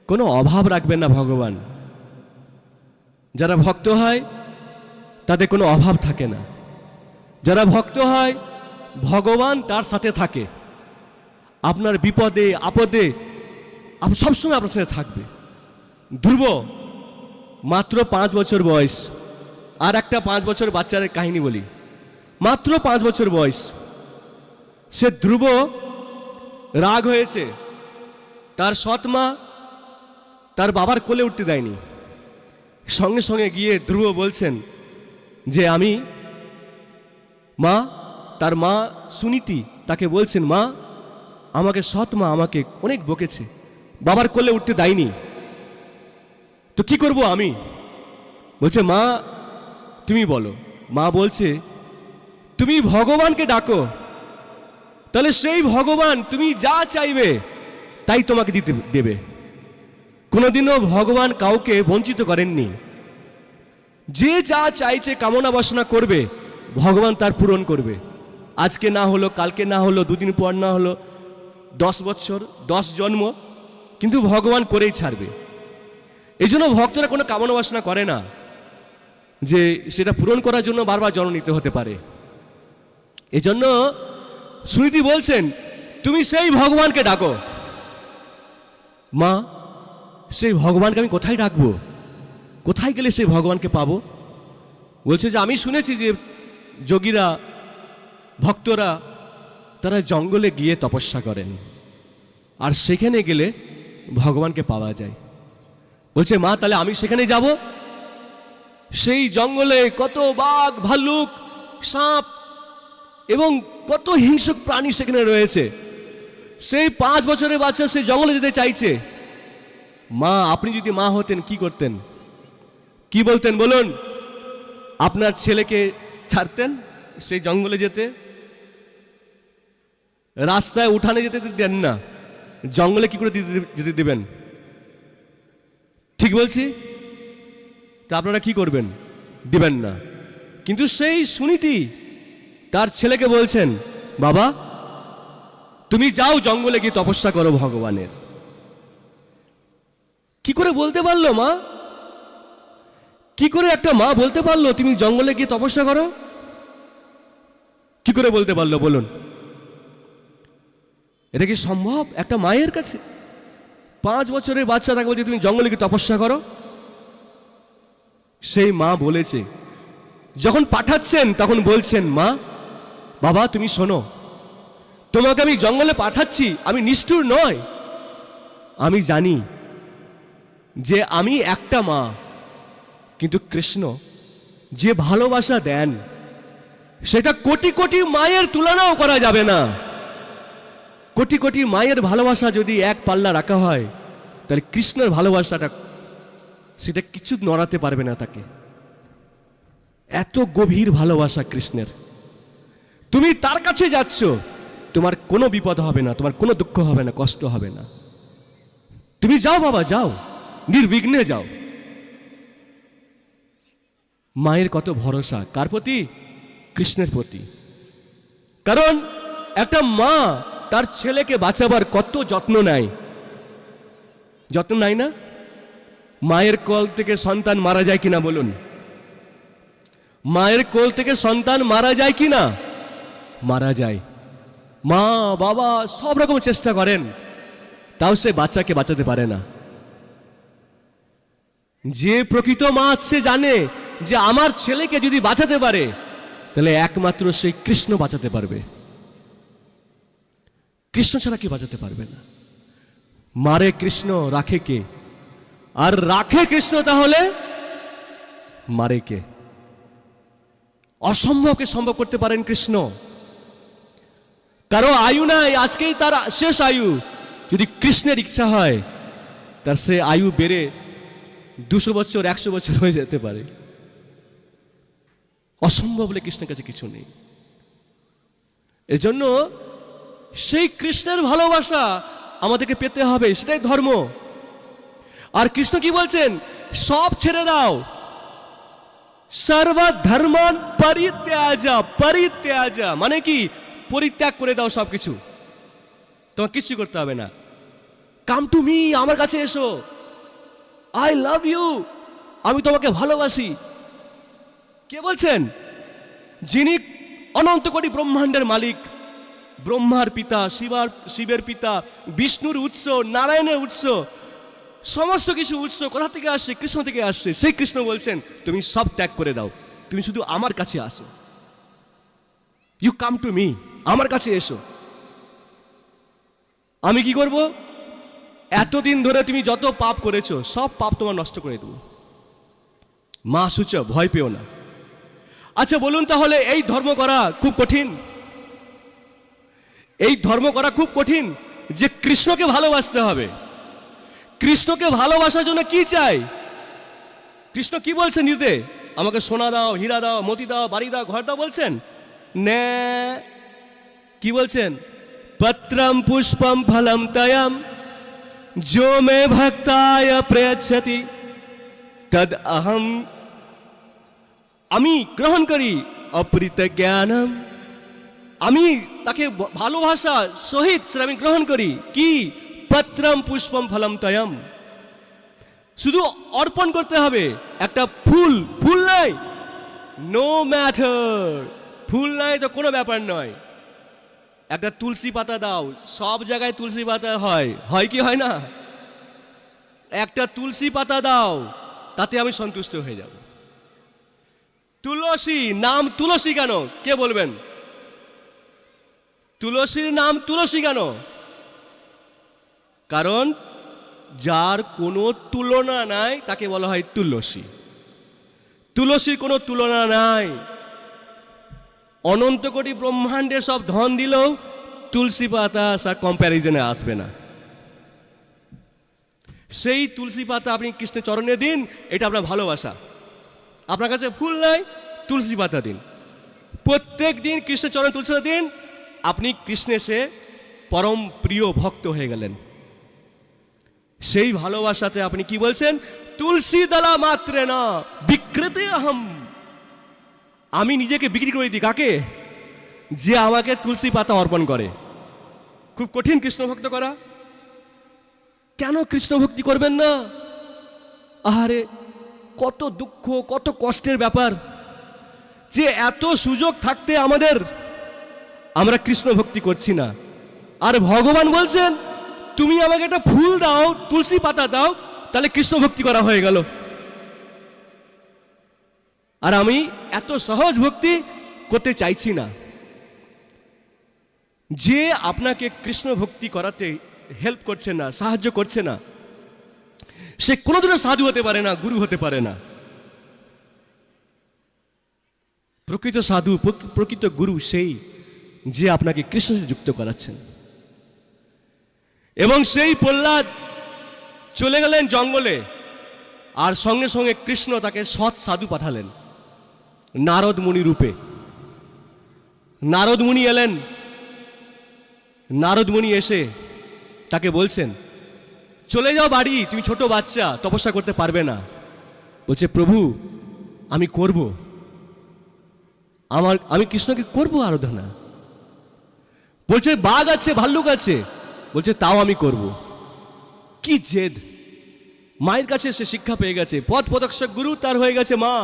Speaker 1: কোনো অভাব রাখবেন না ভগবান। যারা ভক্ত হয় তাদের কোনো অভাব থাকে না। যারা ভক্ত হয় ভগবান তার সাথে থাকে। আপনার বিপদে আপদে সবসময় আপনার সাথে থাকবে। ধ্রুব মাত্র 5 বছর বয়স। আর একটা 5 বছর বাচ্চার কাহিনী বলি। মাত্র 5 বছর বয়স, সে ধ্রুব রাগ হয়েছে, তার সৎ মা তার বাবার কোলে উঠতে দেয়নি। সঙ্গে সঙ্গে গিয়ে ধ্রুব বলছেন যে আমি মা, তার মা সুনীতি তাকে বলছেন, মা আমাকে সৎ মা আমাকে অনেক বকেছে, বাবার কোলে উঠতে দেয়নি, তো কি করব আমি? বলছে মা তুমি বলো। মা বলছে তুমি ভগবানকে ডাকো, তাহলে সেই ভগবান তুমি যা চাইবে তাই তোমাকে দিতে দেবে। কোনোদিনও ভগবান কাউকে বঞ্চিত করেননি। যে যা চাইছে কামনা বাসনা করবে ভগবান তার পূরণ করবে। আজকে না হলো, কালকে না হলো, দুদিন পর না হলো, 10 বছর 10 জন্ম, কিন্তু ভগবান করেই ছাড়বে। এই জন্য ভক্তরা কোনো কামনা বাসনা করে না যে সেটা পূরণ করার জন্য বারবার জন্ম নিতে হতে পারে। এজন্য সুনীতি বলছেন তুমি সেই ভগবানকে ডাকো। মা সেই ভগবানকে আমি কোথায় ডাকবো? কোথায় গেলে সেই ভগবানকে পাবো? বলছে যে আমি শুনেছি যে যোগীরা ভক্তরা তারা জঙ্গলে গিয়ে তপস্যা করেন, আর সেখানে গেলে ভগবানকে পাওয়া যায়। বলছে মা তাহলে আমি সেখানে যাব। সেই জঙ্গলে কত বাঘ ভাল্লুক সাপ এবং কত হিংস্র প্রাণী সেখানে রয়েছে। সেই 5 বছরের বাচ্চা সেই জঙ্গলে যেতে চাইছে। মা আপনি যদি মা হতেন কি করতেন? কি বলতেন বলুন? আপনার ছেলেকে ছাড়তেন সেই জঙ্গলে যেতে? রাস্তায় উঠানে যেতে দেন না, জঙ্গলে কি করে যেতে দেবেন? ঠিক বলছি? তা আপনারা কি করবেন? দিবেন না। কিন্তু সেই সুনীতি তার ছেলেকে বলছেন বাবা তুমি যাও জঙ্গলে গিয়ে তপস্যা করো ভগবানের। কি করে বলতে পারলো মা? কি করে একটা মা বলতে পারলো তুমি জঙ্গলে গিয়ে তপস্যা করো? কি করে বলতে পারলো বলুন? এটা কি সম্ভব একটা মায়ের কাছে? 5 বছরের বাচ্চা তাকে বলছে তুমি জঙ্গলে গিয়ে তপস্যা করো। সেই মা বলেছে, যখন পাঠাচ্ছেন তখন বলছেন মা বাবা তুমি শোনো, তোমাকে আমি জঙ্গলে পাঠাচ্ছি, আমি নিষ্ঠুর নয়। আমি জানি যে আমি একটা মা, কিন্তু কৃষ্ণ যে ভালোবাসা দেন সেটা কোটি কোটি মায়ের তুলনাও করা যাবে না। কোটি কোটি মায়ের ভালোবাসা যদি এক পাল্লা রাখা হয় তাহলে কৃষ্ণের ভালোবাসাটা সেটা কিছু নড়াতে পারবে না তাকে। এত গভীর ভালোবাসা কৃষ্ণের। তুমি তার কাছে যাচ্ছ, তোমার কোনো বিপদ হবে না, তোমার কোনো দুঃখ হবে না, কষ্ট হবে না। তুমি যাও বাবা যাও, নির্বিঘ্নে যাও। মায়ের কত ভরসা কার প্রতি? কৃষ্ণের প্রতি। কারণ একটা মা তার ছেলেকে বাঁচাবার কত যত্ন নেয়, যত্ন নেয় না? মায়ের কোল থেকে সন্তান মারা যায় কিনা বলুন? মায়ের কোল থেকে সন্তান মারা যায় কিনা? মারা যায়। মা বাবা সব রকম চেষ্টা করেন, তাও সে বাচ্চাকে বাঁচাতে পারে না। যে প্রকৃত মা সে জানে যে আমার ছেলেকে যদি বাঁচাতে পারে তাহলে একমাত্র সেই কৃষ্ণ বাঁচাতে পারবে। কৃষ্ণ ছাড়া কি বাঁচাতে পারবে না? মারে কৃষ্ণ রাখে কে? আর রাখে কৃষ্ণ তাহলে মারে কে? অসম্ভবকে সম্ভব করতে পারেন কৃষ্ণ। কারো আয়ু নাই, আজকেই তার শেষ আয়ু। যদি কৃষ্ণের ইচ্ছা হয় তার সে আয়ু বেড়ে 200 বছর 100 বছর হয়ে যেতে পারে। অসম্ভব বলে কৃষ্ণের কাছে কিছু নেই। এজন্য সেই কৃষ্ণের ভালোবাসা আমাদেরকে পেতে হবে, সেটাই ধর্ম। আর কৃষ্ণ কি বলছেন? সব ছেড়ে দাও, সর্বধর্মান পরিত্যাজা। পরিত্যাজা মানে কি? পরিত্যাগ করে দাও সবকিছু, তোমার কিছু করতে হবে না। কাম টু মি, আমার কাছে এসো, আই লাভ ইউ, আমি তোমাকে ভালোবাসি। কে বলছেন? যিনি অনন্ত কোটি ব্রহ্মাণ্ডের মালিক, ব্রহ্মার পিতা, শিবের পিতা, বিষ্ণুর উৎস, নারায়ণের উৎস, সমস্ত কিছু উৎস কোথা থেকে আসছে? কৃষ্ণ থেকে আসছে। সেই কৃষ্ণ বলছেন তুমি সব ত্যাগ করে দাও, তুমি শুধু আমার কাছে আসো, ইউ কাম টু মি, আমার কাছে এসো। আমি কি করব? এতদিন ধরে তুমি যত পাপ করেছো সব পাপ তোমার নষ্ট করে দেবো। মা সূচ, ভয় পেও না। আচ্ছা বলুন তাহলে, এই ধর্ম করা খুব কঠিন? এই ধর্ম করা খুব কঠিন যে কৃষ্ণকে ভালোবাসতে হবে। কৃষ্ণকে ভালোবাসার জন্য কি চাই? কৃষ্ণ কি বলছেন দিতে? আমাকে সোনা দাও, হীরা দাও, মতি দাও, বাড়ি দাও, ঘর দাও বলছেন? নে, কি বলছেন? পত্রম পুষ্পম ফলম তয়ম जो मे भक्ताय प्रयच्छति तद अहम, আমি গ্রহণ করি অপরিত জ্ঞানম, আমি তাকে ভালোবাসা সহিত আমি গ্রহণ করি। কি? পত্রম পুষ্পম ফলম তয়ম, শুধু অর্পণ করতে হবে। একটা ফুল, ফুল নাই নো ম্যাটার, ফুল নাই তো কোনো ব্যাপার নয়। একটা তুলসী পাতা দাও, সব জায়গায় তুলসী পাতা হয়, হয় কি হয় না? একটা তুলসী পাতা দাও, তাতে আমি সন্তুষ্ট হয়ে যাব। তুলসী, নাম তুলসী কেন? কে বলবেন? তুলসীর নাম তুলসী কেন? কারণ যার কোনো তুলনা নাই তাকে বলা হয় তুলসী। তুলসীর কোনো তুলনা নাই। অনন্ত কোটি ব্রহ্মাণ্ডের সব ধন দিলেও তুলসী পাতা তার কম্প্যারিজনে আসবে না। সেই তুলসী পাতা আপনি কৃষ্ণের চরণে দিন, এটা আপনার ভালোবাসা। আপনার কাছে ফুল নাই, তুলসী পাতা দিন, প্রত্যেক দিন কৃষ্ণের চরণে তুলসী পাতা দিন, আপনি কৃষ্ণের সে পরম প্রিয় ভক্ত হয়ে গেলেন। সেই ভালোবাসাতে আপনি কি বলছেন? তুলসী দলা মাত্রে না বিক্রেতে আহম, আমি নিজেকে বিক্রি করে দিই। কাকে? যে আমাকে তুলসী পাতা অর্পণ করে। খুব কঠিন কৃষ্ণ ভক্ত করা। কেন কৃষ্ণ ভক্তি করবেন না? আহারে কত দুঃখ, কত কষ্টের ব্যাপার যে এত সুযোগ থাকতে আমরা কৃষ্ণ ভক্তি করছি না। আর ভগবান বলছেন তুমি আমাকে একটা ফুল দাও, তুলসী পাতা দাও, তাহলে কৃষ্ণ ভক্তি করা হয়ে গেল। আর আমি এত সহজ ভক্তি করতে চাইছি না। যে আপনাকে কৃষ্ণ ভক্তি করাতে হেল্প করছে না, সাহায্য করছে না, সে কোনোদিনও সাধু হতে পারে না, গুরু হতে পারে না। প্রকৃত সাধু, প্রকৃত গুরু সেই যে আপনাকে কৃষ্ণের সাথে যুক্ত করাচ্ছেন। এবং সেই প্রহ্লাদ চলে গেলেন জঙ্গলে, আর সঙ্গে সঙ্গে কৃষ্ণ তাকে সৎ সাধু পাঠালেন নারদ মুনি রূপে। নারদ মুনি এলেন। নারদ মুনি এসে তাকে বলছেন চলে যাও বাড়ি, তুমি ছোট বাচ্চা, তপস্যা করতে পারবে না। বলছে প্রভু আমি করব, আমি কৃষ্ণকে করব আরাধনা। বলছে বাঘ আছে, ভাল্লুক আছে, বলছে তাও আমি করব। কি জেদ! মায়ের কাছে সে শিক্ষা পেয়ে গেছে, পথ প্রদর্শক গুরু তার হয়ে গেছে মা।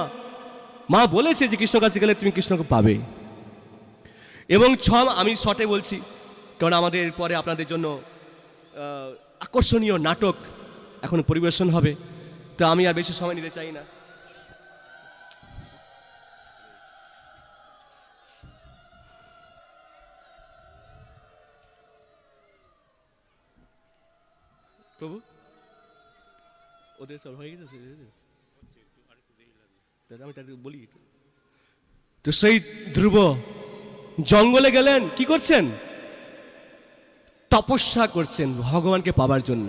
Speaker 1: মা বলেছে যে কৃষ্ণ কাছে গেলে তুমি কৃষ্ণকে পাবে। এবং আমি শর্টে বলছি, কারণ আমাদের পরে আপনাদের জন্য আকর্ষণীয় নাটক এখন পরিবেশন হবে, তো আমি আর বেশি সময় নিতে চাই না। প্রভু ওদের সব হয়ে গেছে, আমি তাকে বলি। তো সেই ধ্রুব জঙ্গলে গেলেন, কি করছেন? তপস্যা করছেন ভগবানকে পাবার জন্য।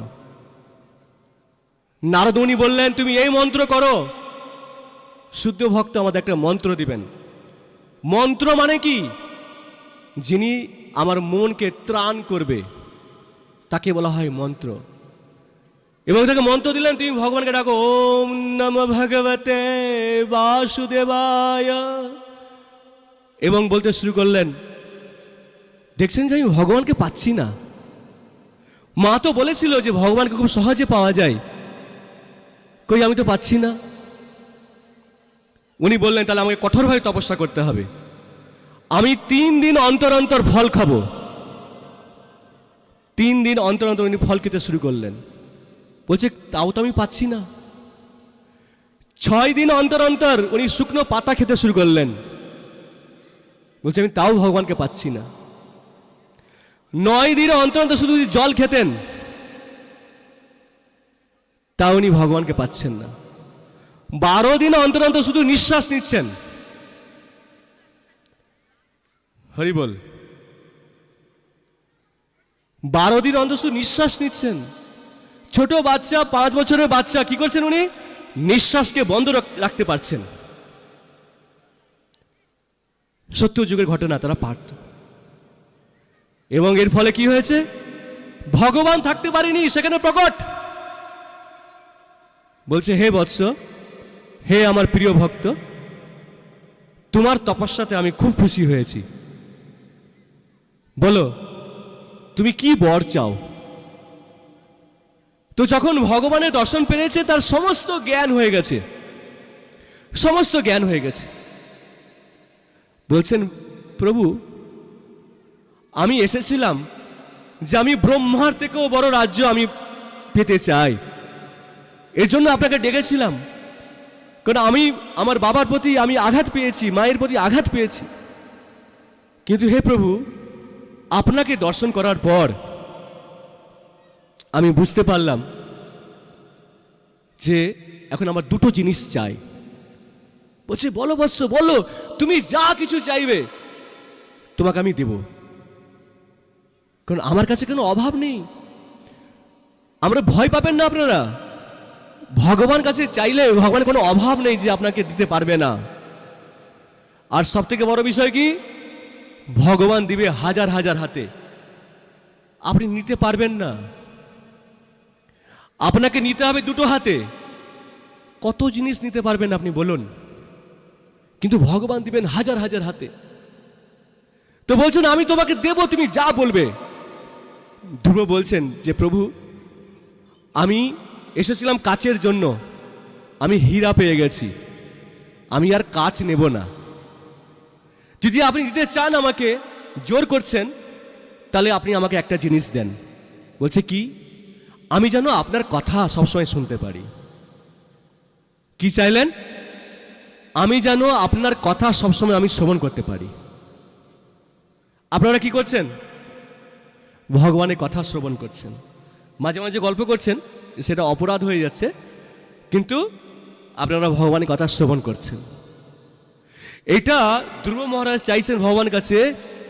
Speaker 1: নারদ মুনি বললেন তুমি এই মন্ত্র করো। শুদ্ধ ভক্ত আমাদের একটা মন্ত্র দিবেন। মন্ত্র মানে কি? যিনি আমার মনকে ত্রাণ করবে তাকে বলা হয় মন্ত্র। এবং তাকে মন্ত্র দিলেন, তুমি ভগবানকে ডাকো ওম নমঃ ভগবতে বাসুদেবায়, এবং বলতে শুরু করলেন। দেখছেন যে আমি ভগবানকে পাচ্ছি না। মা তো বলেছিল যে ভগবানকে খুব সহজে পাওয়া যায়, কই আমি তো পাচ্ছি না। উনি বললেন তাহলে আমাকে কঠোরভাবে তপস্যা করতে হবে। আমি 3 দিন অন্তর অন্তর ফল খাবো, 3 দিন অন্তর অন্তর উনি ফল খেতে শুরু করলেন। বলছে তাও তো আমি পাচ্ছি না। 6 দিন অন্তর অন্তর উনি শুকনো পাতা খেতে শুরু করলেন। বলছে আমি তাও ভগবানকে পাচ্ছি না। 9 দিন অন্তর অন্তর শুধু জল খেতেন, তাও উনি ভগবানকে পাচ্ছেন না। 12 দিন অন্তর অন্তর শুধু নিঃশ্বাস নিচ্ছেন। হরি বল। 12 দিন অন্তর শুধু নিঃশ্বাস নিচ্ছেন। ছোট বাচ্চা, 5 বছরের বাচ্চা কি করছেন উনি? নিঃশ্বাসকে বন্ধ রাখতে পারছেন। সত্য যুগের ঘটনা, তারা পারত। এবং এর ফলে কি হয়েছে? ভগবান থাকতে পারেনি সেখানে প্রকট। বলছে হে বৎস, হে আমার প্রিয় ভক্ত, তোমার তপস্যাতে আমি খুব খুশি হয়েছি। বলো তুমি কি বর চাও? তো যখন ভগবানের দর্শন পেয়েছে, তার সমস্ত জ্ঞান হয়ে গেছে, সমস্ত জ্ঞান হয়ে গেছে। বলছেন প্রভু, আমি এসেছিলাম যে আমি ব্রহ্মার থেকেও বড় রাজ্য আমি পেতে চাই, এর জন্য আপনাকে ডেকেছিলাম। কারণ আমি আমার বাবার প্রতি আমি আঘাত পেয়েছি, মায়ের প্রতি আঘাত পেয়েছি। কিন্তু হে প্রভু, আপনাকে দর্শন করার পর আমি বুঝতে পারলাম যে এখন আমার দুটো জিনিস চাই। বলছে বলো বৎস, বলো, তুমি যা কিছু চাইবে তোমাকে আমি দেব, কারণ আমার কাছে কোনো অভাব নেই। আমরা ভয় পাবেন না আপনারা, ভগবান কাছে চাইলে ভগবানের কোনো অভাব নেই যে আপনাকে দিতে পারবে না। আর সব থেকে বড় বিষয় কি? ভগবান দিবে হাজার হাজার হাতে, আপনি নিতে পারবেন না। আপনাকে নিতে হবে দুটো হাতে। কত জিনিস নিতে পারবেন আপনি বলুন, কিন্তু ভগবান দিবেন হাজার হাজার হাতে। তো বলছেন আমি তোমাকে দেব, তুমি যা বলবে। ধ্রুব বলছেন যে প্রভু, আমি এসেছিলাম কাচের জন্য, আমি হীরা পেয়ে গেছি, আমি আর কাচ নেব না। যদি আপনি দিতে চান, আমাকে জোর করছেন, তাহলে আপনি আমাকে একটা জিনিস দেন। বলছে কি? আমি যেন আপনার কথা সবসময় শুনতে পারি। কি চাইলেন? আমি যেন আপনার কথা সবসময় আমি শ্রবণ করতে পারি। আপনারা কি করছেন? ভগবানের কথা শ্রবণ করছেন, মাঝে মাঝে গল্প করছেন, সেটা অপরাধ হয়ে যাচ্ছে, কিন্তু আপনারা ভগবানের কথা শ্রবণ করছেন। এটা ধ্রুব মহারাজ চাইছেন ভগবানের কাছে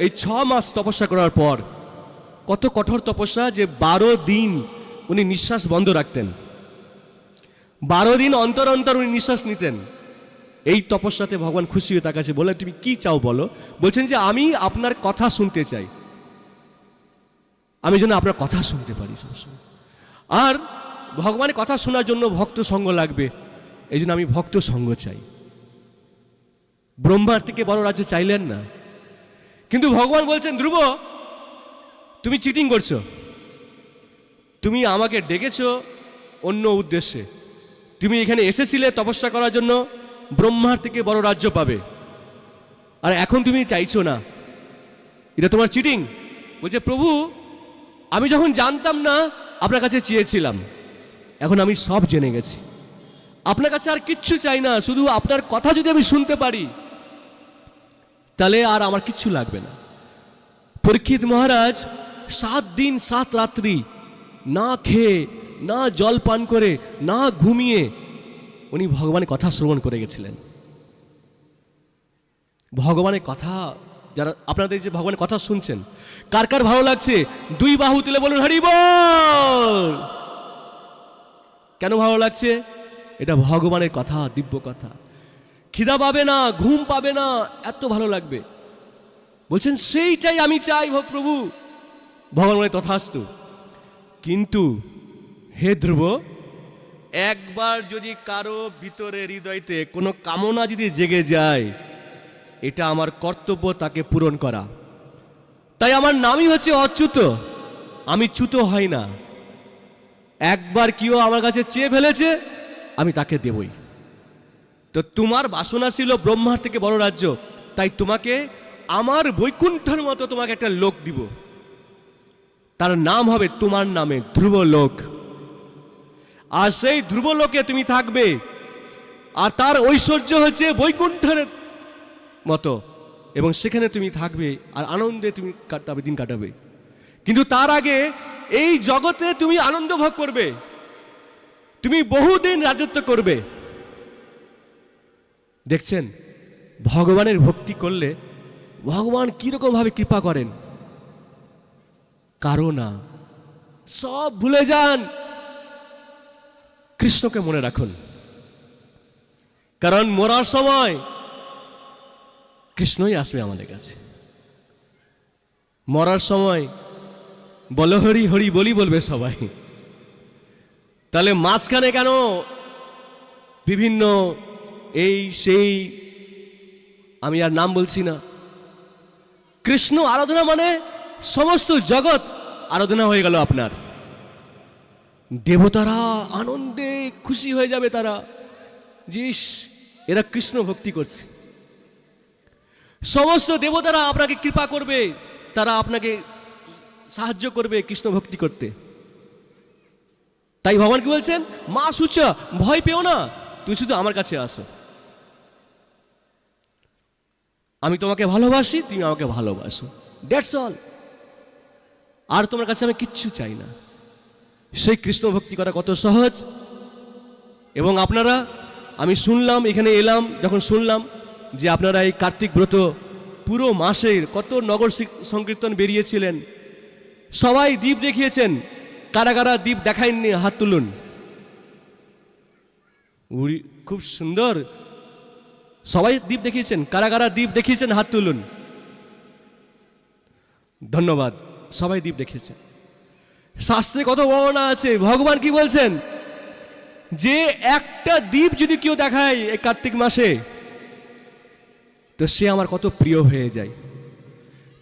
Speaker 1: এই 6 মাস তপস্যা করার পর। কত কঠোর তপস্যা, যে 12 দিন উনি নিঃশ্বাস বন্ধ রাখতেন, 12 দিন অন্তর অন্তর উনি নিঃশ্বাস নিতেন। এই তপস্যাতে ভগবান খুশি হয়ে তার কাছে বলে তুমি কি চাও বলো। বলছেন যে আমি আপনার কথা শুনতে চাই, আমি যেন আপনার কথা শুনতে পারি সবসময়। আর ভগবানের কথা শোনার জন্য ভক্ত সঙ্গ লাগবে, এই জন্য আমি ভক্ত সঙ্গ চাই। ব্রহ্মার থেকে বড় রাজ্য চাইলেন না। কিন্তু ভগবান বলছেন ধ্রুব, তুমি চিটিং করছো, তুমি আমাকে ডেকেছো অন্য উদ্দেশ্যে। তুমি এখানে এসেছিলে তপস্যা করার জন্য, ব্রহ্মার থেকে বড় রাজ্য পাবে, আর এখন তুমি চাইছো না, এটা তোমার চিটিং। বলছে প্রভু, আমি যখন জানতাম না আপনার কাছে চেয়েছিলাম, এখন আমি সব জেনে গেছি, আপনার কাছে আর কিচ্ছু চাই না, শুধু আপনার কথা যদি আমি শুনতে পারি তাহলে আর আমার কিচ্ছু লাগবে না। পরীক্ষিত মহারাজ 7 দিন 7 রাত্রি না খেয়ে, না জল পান করে, না ঘুমিয়ে উনি ভগবানের কথা শ্রবণ করে গেছিলেন। ভগবানের কথা, যারা আপনাদের যে ভগবানের কথা শুনছেন, কার কার ভালো লাগছে 2 বাহু তুলে বলুন হরি বল। কেন ভালো লাগছে? এটা ভগবানের কথা, দিব্য কথা। খিদা পাবে না, ঘুম পাবে না, এত ভালো লাগবে। বলছেন সেইটাই আমি চাই প্রভু। ভগবান বলে তথাস্তু। কিন্তু হে ধ্রুব, একবার যদি কারো ভিতরে হৃদয়তে কোনো কামনা যদি জেগে যায়, এটা আমার কর্তব্য তাকে পূরণ করা। তাই আমার নামই হচ্ছে অচ্যুত, আমি চ্যুত হই না। একবার কেউ আমার কাছে চেয়ে ফেলেছে, আমি তাকে দেবই। তো তোমার বাসনা ছিল ব্রহ্মার থেকে বড় রাজ্য, তাই তোমাকে আমার বৈকুণ্ঠের মতো তোমাকে একটা লোক দিব। তার নাম হবে তোমার নামে ধ্রুবলোক। আর সেই ধ্রুবলোকে তুমি থাকবে, আর তার ঐশ্বর্য হচ্ছে বৈকুণ্ঠের মতো, এবং সেখানে তুমি থাকবে আর আনন্দে তুমি দিন কাটাবে। কিন্তু তার আগে এই জগতে তুমি আনন্দ ভোগ করবে, তুমি বহুদিন রাজত্ব করবে। দেখছেন ভগবানের ভক্তি করলে ভগবান কিরকম ভাবে কৃপা করেন। কারো না, সব ভুলে যান, কৃষ্ণকে মনে রাখুন। কারণ মরার সময় কৃষ্ণই আসবে আমাদের কাছে। মরার সময় বলো হরি হরি বলি বলবে সবাই। তাহলে মাঝখানে কেন বিভিন্ন এই সেই, আমি আর নাম বলছি না। কৃষ্ণ আরাধনা মানে সমস্ত জগৎ আরাধনা হয়ে গেল আপনার। দেবতারা আনন্দে খুশি হয়ে যাবে, তারা যে এরা কৃষ্ণ ভক্তি করছে। সমস্ত দেবতারা আপনাকে কৃপা করবে, তারা আপনাকে সাহায্য করবে কৃষ্ণ ভক্তি করতে। তাই ভগবান কি বলছেন, মা সুচা ভয় পেও না, তুমি শুধু আমার কাছে আসো। আমি তোমাকে ভালোবাসি, তুমি আমাকে ভালোবাসো, দ্যাটস অল। আর তোমার কাছে আমি কিচ্ছু চাই না। সেই কৃষ্ণ ভক্তি করা কত সহজ। এবং আপনারা, আমি শুনলাম, এখানে এলাম যখন শুনলাম যে আপনারা এই কার্তিক ব্রত পুরো মাসের কত নগর সংকীর্তন বেরিয়েছিলেন, সবাই দ্বীপ দেখিয়েছেন। কারা কারা দ্বীপ দেখায়নি হাত তুলুন। খুব সুন্দর, সবাই দ্বীপ দেখিয়েছেন। কারা কারা দ্বীপ দেখিয়েছেন হাত তুলুন। ধন্যবাদ, সবাই দ্বীপ দেখিয়েছেন। শাস্ত্রে কত বর্ণনা আছে, ভগবান কি বলছেন যে একটা দ্বীপ যদি কেউ দেখায় এই কার্তিক মাসে, তো সে আমার কত প্রিয় হয়ে যায়।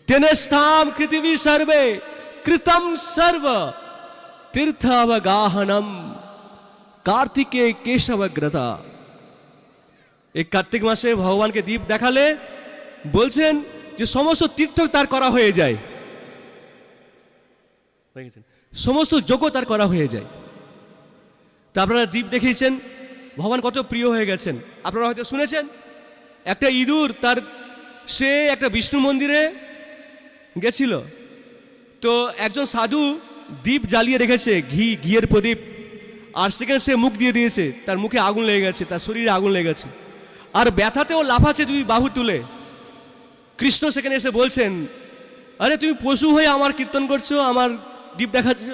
Speaker 1: তেনস্থাম পৃথিবী সর্বে কৃতম সর্ব তীর্থাবগাহনম কার্তিকে কেশবগ্রতা। এই কার্তিক মাসে ভগবানকে দ্বীপ দেখালে বলছেন যে সমস্ত তীর্থ তার করা হয়ে যায়, সমস্ত যোগ্য তার করা হয়ে যায়। তা আপনারা দ্বীপ দেখিয়েছেন, ভগবান কত প্রিয় হয়ে গেছেন। আপনারা হয়তো শুনেছেন একটা ইঁদুর সে একটা বিষ্ণু মন্দিরে গেছিল, তো একজন সাধু দ্বীপ জ্বালিয়ে রেখেছে, ঘিয়ের প্রদীপ, আর সেখানে সে মুখ দিয়ে দিয়েছে, তার মুখে আগুন লেগে গেছে, তার শরীরে আগুন লেগে গেছে, আর ব্যথাতেও লাফাচ্ছে দুই বাহু তুলে। কৃষ্ণ সেখানে এসে বলছেন, আরে তুমি পশু হয়ে আমার কীর্তন করছো, আমার দ্বীপ দেখাচ্ছ।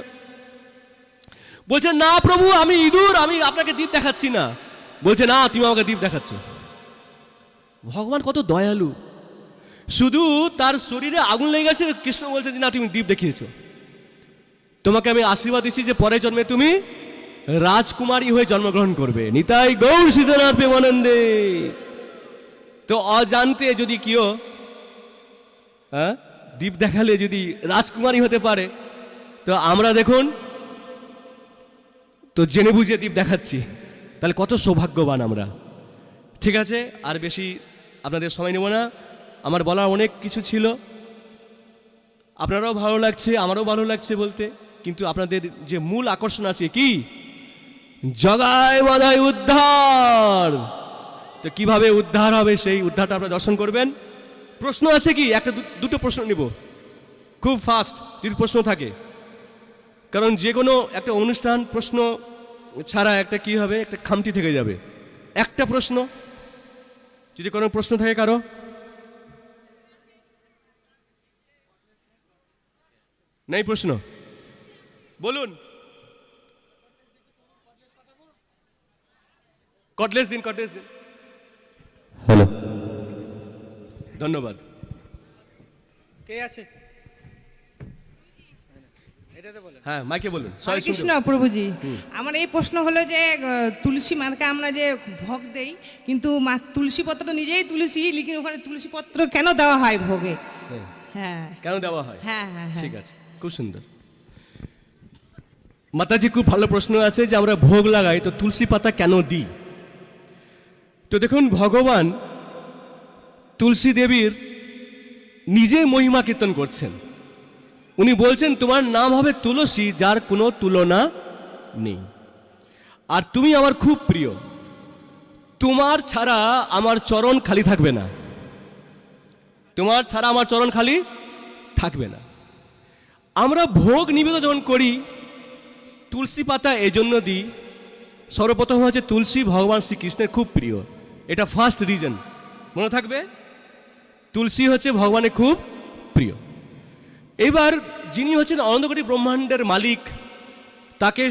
Speaker 1: বলছে, না প্রভু, আমি ইঁদুর, আমি আপনাকে দ্বীপ দেখাচ্ছি না। বলছে, না তুমি আমাকে দ্বীপ দেখাচ্ছ। ভগবান কত দয়ালু, শুধু তার শরীরে আগুন লেগে গেছে, কৃষ্ণ বলছে যে না তুমি দ্বীপ দেখিয়েছো, তোমাকে আমি আশীর্বাদ দিচ্ছি যে পরের জন্মে তুমি রাজকুমারী হয়ে জন্মগ্রহণ করবে। নিতাই গৌর সীতানাথ প্রেমানন্দে। তো অজান্তে যদি কেউ দ্বীপ দেখালে যদি রাজকুমারী হতে পারে, তো আমরা দেখুন তো জেনে বুঝে দ্বীপ দেখাচ্ছি, তাহলে কত সৌভাগ্যবান আমরা। ঠিক আছে, আর বেশি আপনাদের সময় নেব না। আমার বলার অনেক কিছু ছিল, আপনারাও ভালো লাগছে, আমারও ভালো লাগছে বলতে, কিন্তু আপনাদের যে মূল আকর্ষণ আছে কি, জগায় বাধায় উদ্ধার। তো কিভাবে উদ্ধার হবে, সেই উদ্ধারটা আপনারা দর্শন করবেন। প্রশ্ন আছে কি, একটা দুটো প্রশ্ন নিব খুব ফাস্ট, যদি প্রশ্ন থাকে, কারণ যে কোনো একটা অনুষ্ঠান প্রশ্ন ছাড়া একটা কি হবে, একটা খামতি থেকে যাবে। একটা প্রশ্ন, যদি কোনো প্রশ্ন থাকে কারো। নেই প্রশ্ন, বলুন। কটলেস দিন, কটলেস দিন।
Speaker 2: হ্যালো,
Speaker 1: ধন্যবাদ।
Speaker 3: কে আছে? এটাতে বলেন।
Speaker 1: হ্যাঁ, মাইকে বলুন।
Speaker 4: হরে কৃষ্ণ প্রভুজি, আমার এই প্রশ্ন হলো যে তুলসী মাকে আমরা যে ভোগ দেই, কিন্তু তুলসী পত্র তো নিজেই তুলসী, লিখিন ওখানে তুলসী পত্র কেন দেওয়া হয় ভোগে? হ্যাঁ,
Speaker 1: কেন দেওয়া হয়?
Speaker 4: হ্যাঁ হ্যাঁ
Speaker 1: ঠিক আছে, খুব সুন্দর। মাতাজি খুব ভালো প্রশ্ন আছে যে আমরা ভোগ লাগাই তো তুলসী পাতা কেন দিই। তো দেখুন, ভগবান তুলসী দেবীর নিজে মহিমা কীর্তন করছেন। উনি বলছেন তোমার নাম হবে তুলসী, যার কোনো তুলনা নেই। আর তুমি আমার খুব প্রিয়, তোমার ছাড়া আমার চরণ খালি থাকবে না, তোমার ছাড়া আমার চরণ খালি থাকবে না। আমরা ভোগ নিবেদন করি, তুলসী পাতা এজন্য দিই, সর্বপ্রথম হচ্ছে তুলসী ভগবান শ্রীকৃষ্ণের খুব প্রিয়, এটা ফার্স্ট রিজন, মনে থাকবে। তুলসী হচ্ছে ভগবানের খুব প্রিয়। এবার যিনি হচ্ছেন অনন্তকোটি ব্রহ্মাণ্ডের মালিক, তাকে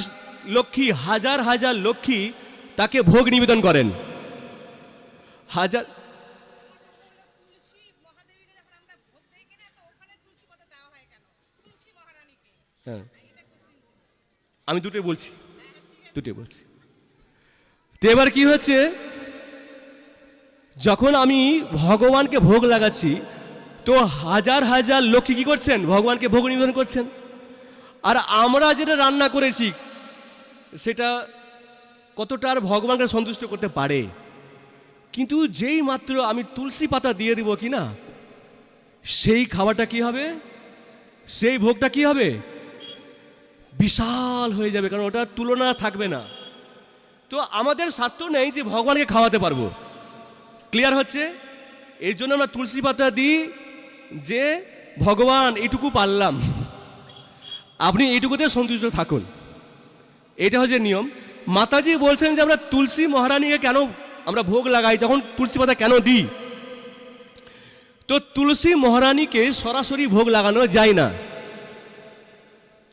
Speaker 1: লক্ষ্মী, হাজার হাজার লক্ষ্মী তাকে ভোগ নিবেদন করেন। হাজার হ্যাঁ, আমি দুটোই বলছি। তো এবার কি হচ্ছে, যখন আমি ভগবানকে ভোগ লাগাচ্ছি, তো হাজার হাজার লক্ষ্মী কি করছেন, ভগবানকে ভোগ নিবেদন করছেন। আর আমরা যেটা রান্না করেছি সেটা কতটা আর ভগবানকে সন্তুষ্ট করতে পারে। কিন্তু যেই মাত্র আমি তুলসী পাতা দিয়ে দিব কি না, সেই খাবারটা কি হবে, সেই ভোগটা কি হবে, বিশাল হয়ে যাবে, কারণ ওটা তুলনা থাকবে না। তো আমাদের স্বার্থ নেই যে ভগবানকে খাওয়াতে পারবো, ক্লিয়ার হচ্ছে। এর জন্য আমরা তুলসী পাতা দিই যে ভগবান এইটুকু পারলাম, আপনি এইটুকুতে সন্তুষ্ট থাকুন, এটা হচ্ছে নিয়ম। মাতাজি বলছেন যে আমরা তুলসী মহারানীকে কেন আমরা ভোগ লাগাই, তখন তুলসী পাতা কেন দিই। তো তুলসী মহারানীকে সরাসরি ভোগ লাগানো যায় না।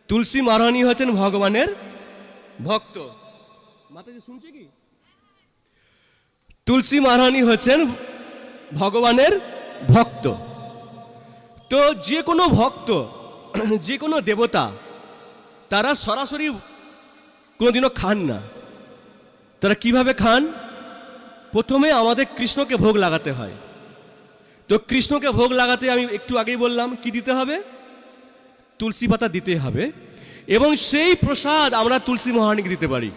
Speaker 1: তুলসী মহারানী হচ্ছেন ভগবানের ভক্ত। মাতাজি শুনছে কি? তুলসী মহারানী হচ্ছেন ভগবানের ভক্ত। তো যে কোনো ভক্ত, যে কোনো দেবতা, তারা সরাসরি কোনোদিনও খান না। তারা কিভাবে খান? প্রথমে আমাদের কৃষ্ণকে ভোগ লাগাতে হয়। তো কৃষ্ণকে ভোগ লাগাতে আমি একটু আগেই বললাম কি দিতে হবে, তুলসী পাতা দিতে হবে। এবং সেই প্রসাদ আমরা তুলসী মহারানীকে দিতে পারি।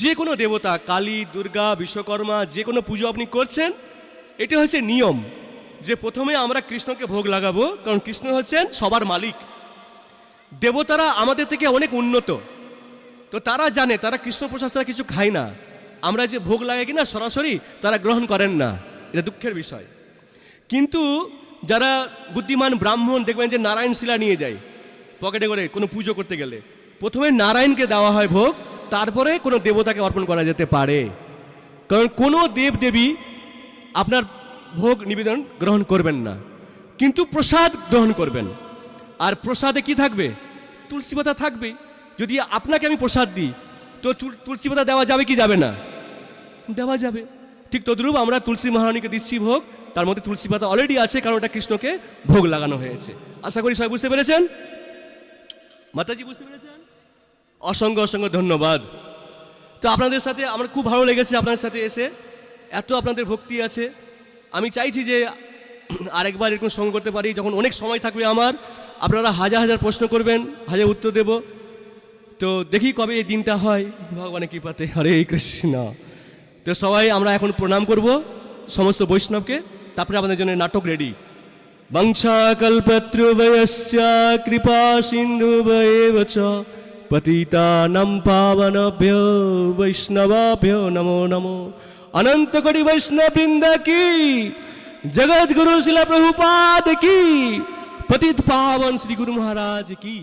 Speaker 1: যে কোনো দেবতা, কালী, দুর্গা, বিশ্বকর্মা, যে কোনো পুজো আপনি করছেন, এটা হচ্ছে নিয়ম যে প্রথমে আমরা কৃষ্ণকে ভোগ লাগাবো, কারণ কৃষ্ণ হচ্ছেন সবার মালিক। দেবতারা আমাদের থেকে অনেক উন্নত, তো তারা জানে তারা কৃষ্ণ প্রসাদ ছাড়া কিছু খায় না। আমরা যে ভোগ লাগাই কিনা সরাসরি তারা গ্রহণ করেন না, এটা দুঃখের বিষয়। কিন্তু যারা বুদ্ধিমান ব্রাহ্মণ দেখবেন যে নারায়ণ শিলা নিয়ে যায় পকেটে করে কোনো পুজো করতে গেলে, প্রথমে নারায়ণকে দেওয়া হয় ভোগ, তারপরে কোনো দেবতাকে অর্পণ করা যেতে পারে। কারণ কোনো দেব দেবী আপনার ভোগ নিবেদন গ্রহণ করবেন না, কিন্তু প্রসাদ গ্রহণ করবেন। আর প্রসাদে কি থাকবে? তুলসী পাতা থাকবে। যদি আপনাকে আমি প্রসাদ দিই, তো তুলসী পাতা দেওয়া যাবে কি যাবে না? দেওয়া যাবে। ঠিক তদ্রূপ আমরা তুলসী মহারানীকে দিচ্ছি ভোগ, তার মধ্যে তুলসী পাতা অলরেডি আছে, কারণ ওটা কৃষ্ণকে ভোগ লাগানো হয়েছে। আশা করি সবাই বুঝতে পেরেছেন। মাতাজি বুঝতে পেরেছেন? অসংখ্য অসংখ্য ধন্যবাদ। তো আপনাদের সাথে আমার খুব ভালো লেগেছে, আপনাদের সাথে এসে এত আপনাদের ভক্তি আছে। আমি চাইছি যে আরেকবার এরকম সঙ্গ করতে পারি, যখন অনেক সময় থাকবে আমার, আপনারা হাজার হাজার প্রশ্ন করবেন, হাজার উত্তর দেব। তো দেখি কবে এই দিনটা হয়, ভগবানের কৃপাতে। হরে কৃষ্ণ। তো সবাই আমরা এখন প্রণাম করব সমস্ত বৈষ্ণবকে, তারপরে আপনাদের জন্য নাটক রেডি। বংশাকল্পতৃভয়স্য কৃপা সিন্ধুভ্যেব চ পতিতানাং পাবনেভ্যো বৈষ্ণবেভ্যো নমো নমো। অনন্ত কোটি বৈষ্ণব বৃন্দ কি, জগৎ গুরু শিলা প্রভুপাদ কি, পতিত পাবন শ্রী গুরু মহারাজ কি।